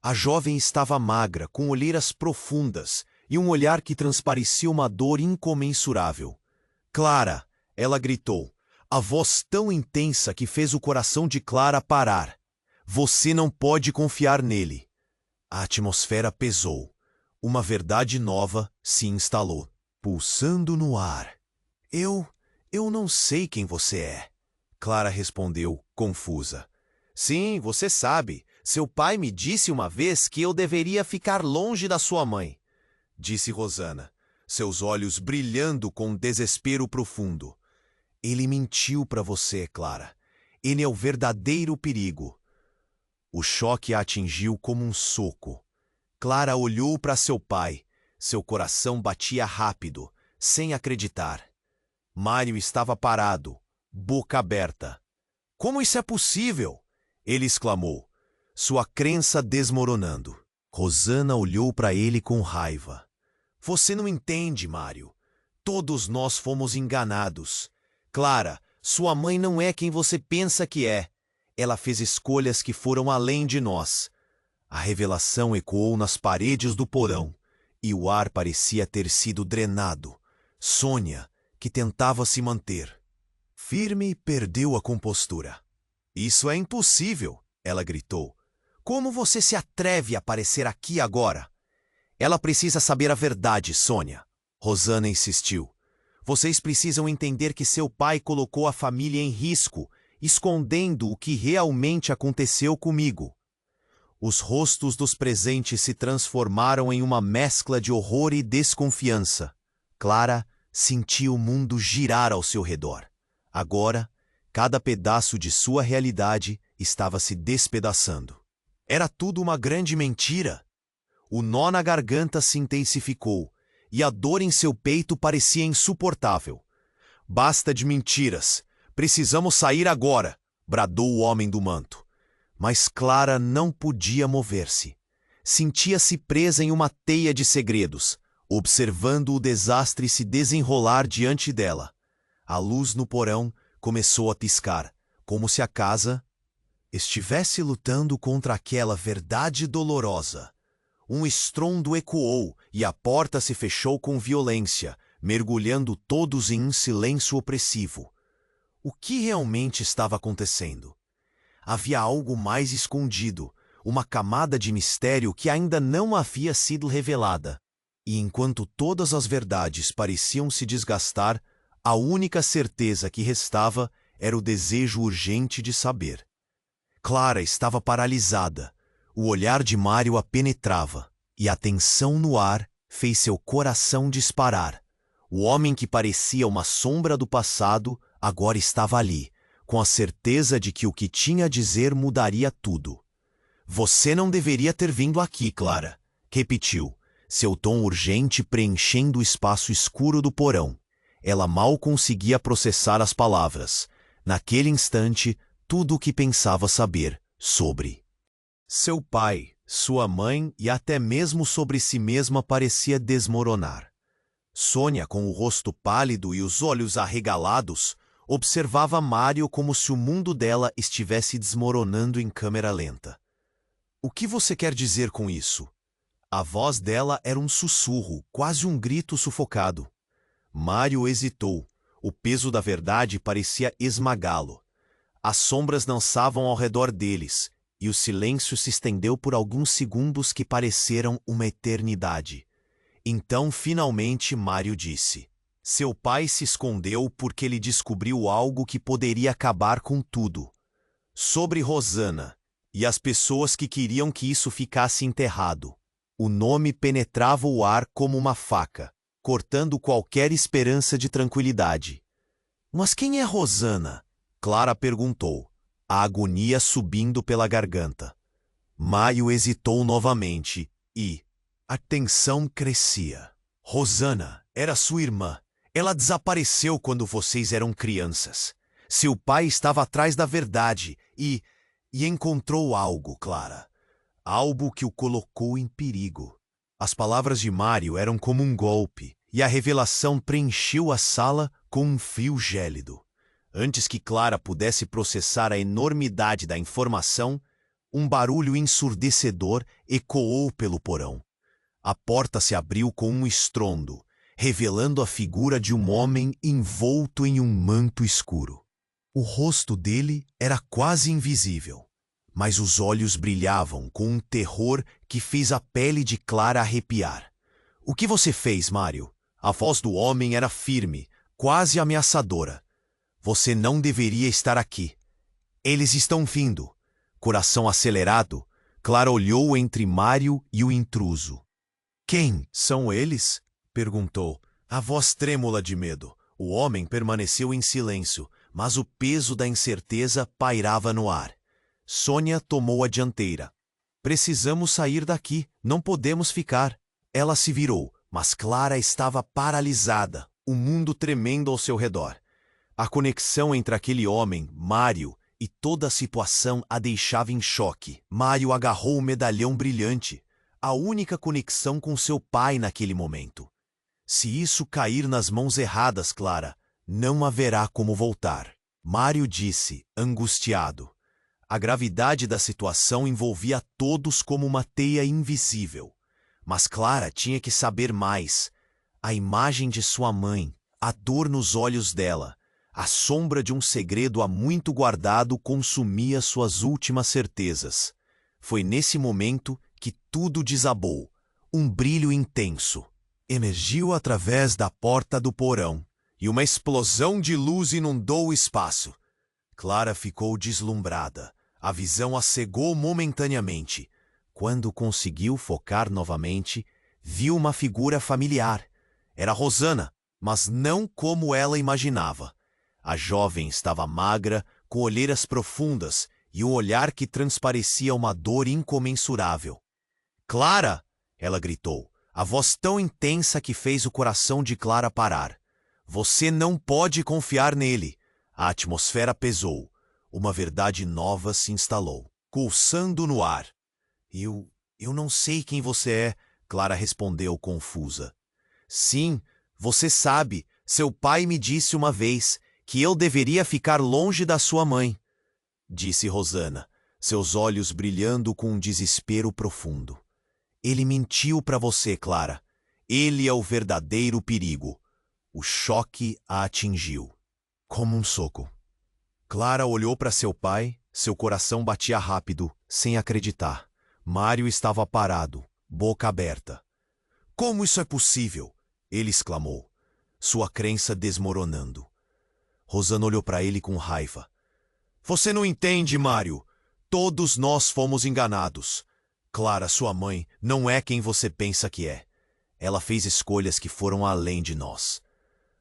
A jovem estava magra, com olheiras profundas e um olhar que transparecia uma dor incomensurável. Clara, ela gritou, a voz tão intensa que fez o coração de Clara parar. Você não pode confiar nele. A atmosfera pesou. Uma verdade nova se instalou, pulsando no ar. Eu não sei quem você é. Clara respondeu, confusa. Sim, você sabe. Seu pai me disse uma vez que eu deveria ficar longe da sua mãe, disse Rosana, seus olhos brilhando com desespero profundo. Ele mentiu para você, Clara. Ele é o verdadeiro perigo. O choque a atingiu como um soco. Clara olhou para seu pai. Seu coração batia rápido, sem acreditar. Mário estava parado, boca aberta. Como isso é possível? Ele exclamou, sua crença desmoronando. Rosana olhou para ele com raiva. Você não entende, Mário. Todos nós fomos enganados. Clara, sua mãe não é quem você pensa que é. Ela fez escolhas que foram além de nós. A revelação ecoou nas paredes do porão, e o ar parecia ter sido drenado. Sônia, que tentava se manter firme, perdeu a compostura. Isso é impossível, ela gritou. Como você se atreve a aparecer aqui agora? Ela precisa saber a verdade, Sônia. Rosana insistiu. Vocês precisam entender que seu pai colocou a família em risco, escondendo o que realmente aconteceu comigo. Os rostos dos presentes se transformaram em uma mescla de horror e desconfiança. Clara sentia o mundo girar ao seu redor. Agora, cada pedaço de sua realidade estava se despedaçando. Era tudo uma grande mentira. O nó na garganta se intensificou, e a dor em seu peito parecia insuportável. Basta de mentiras. Precisamos sair agora, bradou o homem do manto. Mas Clara não podia mover-se. Sentia-se presa em uma teia de segredos, observando o desastre se desenrolar diante dela. A luz no porão começou a piscar, como se a casa estivesse lutando contra aquela verdade dolorosa. Um estrondo ecoou e a porta se fechou com violência, mergulhando todos em um silêncio opressivo. O que realmente estava acontecendo? Havia algo mais escondido, uma camada de mistério que ainda não havia sido revelada. E enquanto todas as verdades pareciam se desgastar, a única certeza que restava era o desejo urgente de saber. Clara estava paralisada. O olhar de Mário a penetrava, e a tensão no ar fez seu coração disparar. O homem que parecia uma sombra do passado agora estava ali, com a certeza de que o que tinha a dizer mudaria tudo. Você não deveria ter vindo aqui, Clara, repetiu, seu tom urgente preenchendo o espaço escuro do porão. Ela mal conseguia processar as palavras. Naquele instante, tudo o que pensava saber sobre seu pai, sua mãe e até mesmo sobre si mesma parecia desmoronar. Sônia, com o rosto pálido e os olhos arregalados, observava Mário como se o mundo dela estivesse desmoronando em câmera lenta. O que você quer dizer com isso? A voz dela era um sussurro, quase um grito sufocado. Mário hesitou. O peso da verdade parecia esmagá-lo. As sombras dançavam ao redor deles, e o silêncio se estendeu por alguns segundos que pareceram uma eternidade. Então, finalmente, Mário disse: seu pai se escondeu porque ele descobriu algo que poderia acabar com tudo. Sobre Rosana e as pessoas que queriam que isso ficasse enterrado. O nome penetrava o ar como uma faca, cortando qualquer esperança de tranquilidade. Mas quem é Rosana? Clara perguntou. a agonia subindo pela garganta. Mário hesitou novamente e a tensão crescia. Rosana era sua irmã. Ela desapareceu quando vocês eram crianças. Seu pai estava atrás da verdade e encontrou algo, Clara. Algo que o colocou em perigo. As palavras de Mário eram como um golpe, e a revelação preencheu a sala com um frio gélido. Antes que Clara pudesse processar a enormidade da informação, um barulho ensurdecedor ecoou pelo porão. A porta se abriu com um estrondo, revelando a figura de um homem envolto em um manto escuro. O rosto dele era quase invisível, mas os olhos brilhavam com um terror que fez a pele de Clara arrepiar. — O que você fez, Mário? A voz do homem era firme, quase ameaçadora. — Você não deveria estar aqui. Eles estão vindo. Coração acelerado, Clara olhou entre Mário e o intruso. — Quem são eles? Perguntou, a voz trêmula de medo. O homem permaneceu em silêncio, mas o peso da incerteza pairava no ar. Sônia tomou a dianteira. Precisamos sair daqui, não podemos ficar. Ela se virou, mas Clara estava paralisada, o mundo tremendo ao seu redor. A conexão entre aquele homem, Mário, e toda a situação a deixava em choque. Mário agarrou o medalhão brilhante, a única conexão com seu pai naquele momento. Se isso cair nas mãos erradas, Clara, não haverá como voltar. Mário disse, angustiado. A gravidade da situação envolvia todos como uma teia invisível. Mas Clara tinha que saber mais. A imagem de sua mãe, a dor nos olhos dela, a sombra de um segredo há muito guardado consumia suas últimas certezas. Foi nesse momento que tudo desabou. Um brilho intenso emergiu através da porta do porão, e uma explosão de luz inundou o espaço. Clara ficou deslumbrada. A visão a cegou momentaneamente. Quando conseguiu focar novamente, viu uma figura familiar. Era Rosana, mas não como ela imaginava. A jovem estava magra, com olheiras profundas e um olhar que transparecia uma dor incomensurável. — Clara! Ela gritou, a voz tão intensa que fez o coração de Clara parar. — Você não pode confiar nele. A atmosfera pesou. Uma verdade nova se instalou, pulsando no ar. Eu não sei quem você é, Clara respondeu confusa. — Sim, você sabe. Seu pai me disse uma vez que eu deveria ficar longe da sua mãe, disse Rosana, seus olhos brilhando com um desespero profundo. Ele mentiu para você, Clara. Ele é o verdadeiro perigo. O choque a atingiu, como um soco. Clara olhou para seu pai, seu coração batia rápido, sem acreditar. Mário estava parado, boca aberta. — Como isso é possível? Ele exclamou, sua crença desmoronando. Rosana olhou para ele com raiva. — Você não entende, Mário. Todos nós fomos enganados. Clara, sua mãe, não é quem você pensa que é. Ela fez escolhas que foram além de nós.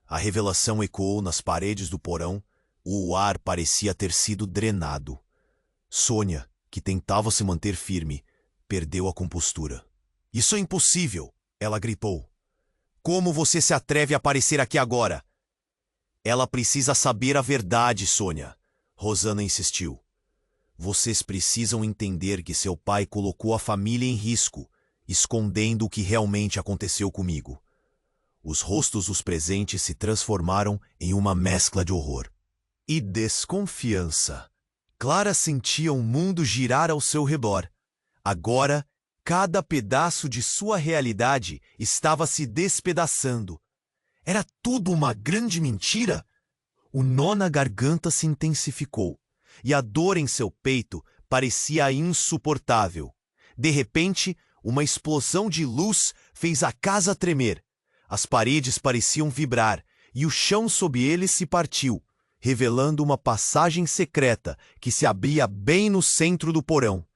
A revelação ecoou nas paredes do porão. O ar parecia ter sido drenado. Sônia, que tentava se manter firme, perdeu a compostura. — Isso é impossível! Ela gripou. — Como você se atreve a aparecer aqui agora? — Ela precisa saber a verdade, Sônia. Rosana insistiu. — Vocês precisam entender que seu pai colocou a família em risco, escondendo o que realmente aconteceu comigo. Os rostos dos presentes se transformaram em uma mescla de horror e desconfiança. Clara sentia o mundo girar ao seu redor. Agora, cada pedaço de sua realidade estava se despedaçando. Era tudo uma grande mentira? O nó na garganta se intensificou, e a dor em seu peito parecia insuportável. De repente, uma explosão de luz fez a casa tremer. As paredes pareciam vibrar, e o chão sob eles se partiu, revelando uma passagem secreta que se abria bem no centro do porão.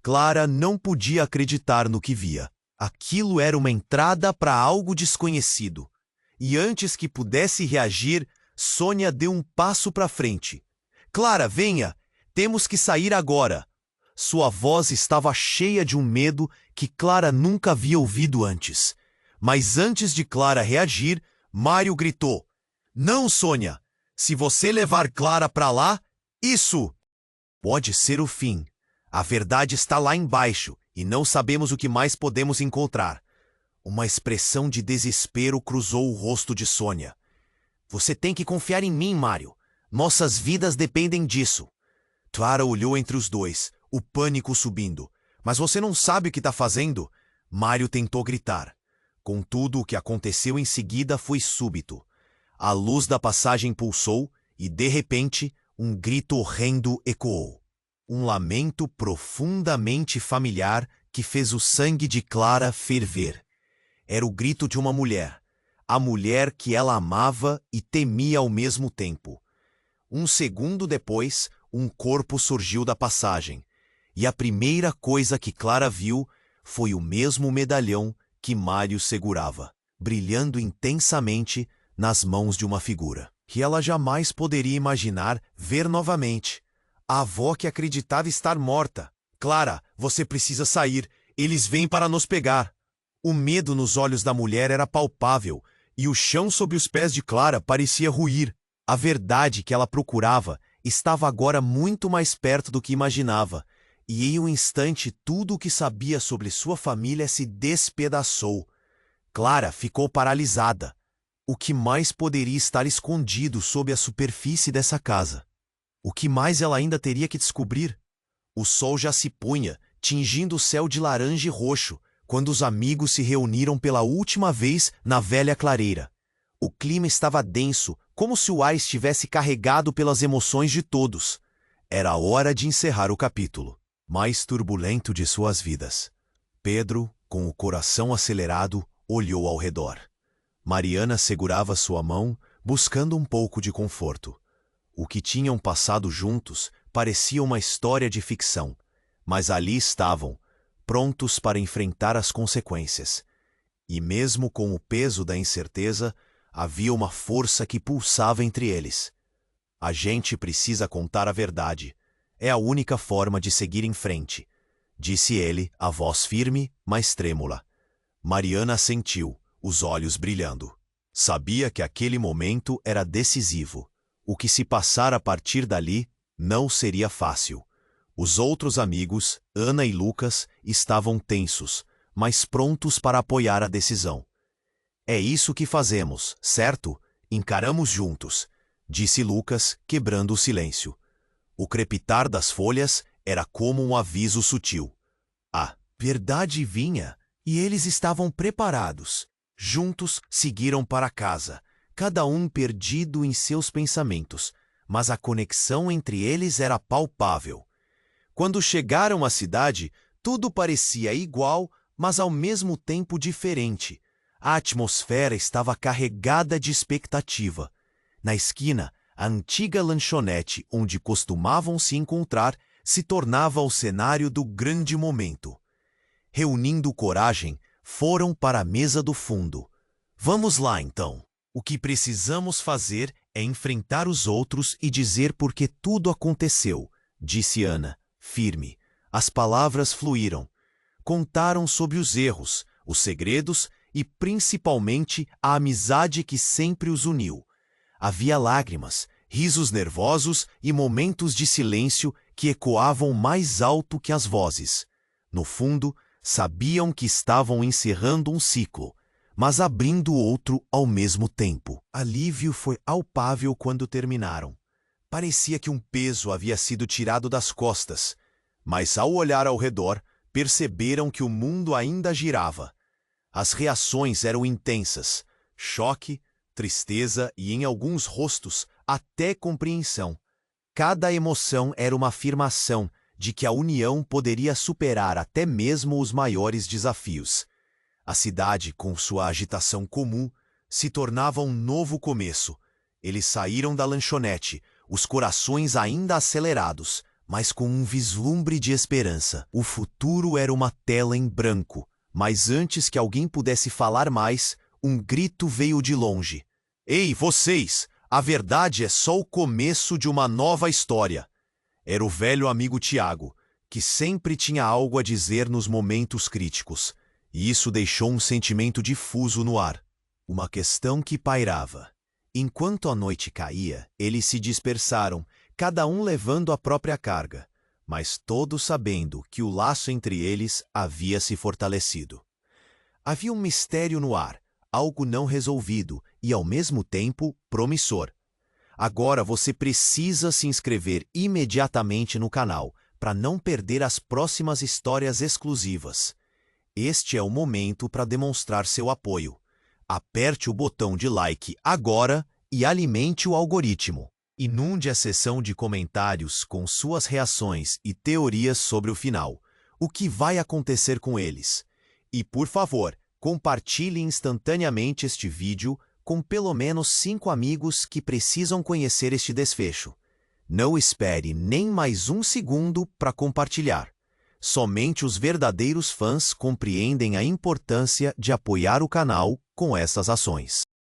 Clara não podia acreditar no que via. Aquilo era uma entrada para algo desconhecido. E antes que pudesse reagir, Sônia deu um passo para frente. — Clara, venha! Temos que sair agora. Sua voz estava cheia de um medo que Clara nunca havia ouvido antes. Mas antes de Clara reagir, Mário gritou: Não, Sônia! Se você levar Clara para lá, isso pode ser o fim. A verdade está lá embaixo e não sabemos o que mais podemos encontrar. Uma expressão de desespero cruzou o rosto de Sônia. Você tem que confiar em mim, Mário. Nossas vidas dependem disso. Clara olhou entre os dois, o pânico subindo. Mas você não sabe o que está fazendo? Mário tentou gritar. Contudo, o que aconteceu em seguida foi súbito. A luz da passagem pulsou e, de repente, um grito horrendo ecoou. Um lamento profundamente familiar que fez o sangue de Clara ferver. Era o grito de uma mulher. A mulher que ela amava e temia ao mesmo tempo. Um segundo depois, um corpo surgiu da passagem. E a primeira coisa que Clara viu foi o mesmo medalhão que Mário segurava, brilhando intensamente nas mãos de uma figura que ela jamais poderia imaginar ver novamente. A avó que acreditava estar morta. Clara, você precisa sair. Eles vêm para nos pegar. O medo nos olhos da mulher era palpável, e o chão sob os pés de Clara parecia ruir. A verdade que ela procurava estava agora muito mais perto do que imaginava, e em um instante tudo o que sabia sobre sua família se despedaçou. Clara ficou paralisada. O que mais poderia estar escondido sob a superfície dessa casa? O que mais ela ainda teria que descobrir? O sol já se punha, tingindo o céu de laranja e roxo, quando os amigos se reuniram pela última vez na velha clareira. O clima estava denso, como se o ar estivesse carregado pelas emoções de todos. Era hora de encerrar o capítulo mais turbulento de suas vidas. Pedro, com o coração acelerado, olhou ao redor. Mariana segurava sua mão, buscando um pouco de conforto. O que tinham passado juntos parecia uma história de ficção, mas ali estavam, prontos para enfrentar as consequências. E mesmo com o peso da incerteza, havia uma força que pulsava entre eles. A gente precisa contar a verdade. É a única forma de seguir em frente, disse ele, a voz firme, mas trêmula. Mariana assentiu, os olhos brilhando. Sabia que aquele momento era decisivo. O que se passar a partir dali não seria fácil. Os outros amigos, Ana e Lucas, estavam tensos, mas prontos para apoiar a decisão. É isso que fazemos, certo? Encaramos juntos, disse Lucas, quebrando o silêncio. O crepitar das folhas era como um aviso sutil. A verdade vinha, e eles estavam preparados. Juntos seguiram para casa, cada um perdido em seus pensamentos, mas a conexão entre eles era palpável. Quando chegaram à cidade, tudo parecia igual, mas ao mesmo tempo diferente. A atmosfera estava carregada de expectativa. Na esquina, a antiga lanchonete onde costumavam se encontrar se tornava o cenário do grande momento. Reunindo coragem, foram para a mesa do fundo. Vamos lá, então. O que precisamos fazer é enfrentar os outros e dizer por que tudo aconteceu, disse Ana, firme. As palavras fluíram. Contaram sobre os erros, os segredos e, principalmente, a amizade que sempre os uniu. Havia lágrimas, risos nervosos e momentos de silêncio que ecoavam mais alto que as vozes. No fundo, sabiam que estavam encerrando um ciclo, mas abrindo outro ao mesmo tempo. Alívio foi palpável quando terminaram. Parecia que um peso havia sido tirado das costas, mas ao olhar ao redor, perceberam que o mundo ainda girava. As reações eram intensas: choque, tristeza e, em alguns rostos, até compreensão. Cada emoção era uma afirmação de que a união poderia superar até mesmo os maiores desafios. A cidade, com sua agitação comum, se tornava um novo começo. Eles saíram da lanchonete, os corações ainda acelerados, mas com um vislumbre de esperança. O futuro era uma tela em branco, mas antes que alguém pudesse falar mais, um grito veio de longe. Ei, vocês! A verdade é só o começo de uma nova história. Era o velho amigo Tiago, que sempre tinha algo a dizer nos momentos críticos, e isso deixou um sentimento difuso no ar. Uma questão que pairava. Enquanto a noite caía, eles se dispersaram, cada um levando a própria carga, mas todos sabendo que o laço entre eles havia se fortalecido. Havia um mistério no ar, algo não resolvido e, ao mesmo tempo, promissor. Agora você precisa se inscrever imediatamente no canal para não perder as próximas histórias exclusivas. Este é o momento para demonstrar seu apoio. Aperte o botão de like agora e alimente o algoritmo. Inunde a seção de comentários com suas reações e teorias sobre o final. O que vai acontecer com eles? E, por favor, compartilhe instantaneamente este vídeo com pelo menos 5 amigos que precisam conhecer este desfecho. Não espere nem mais um segundo para compartilhar. Somente os verdadeiros fãs compreendem a importância de apoiar o canal com essas ações.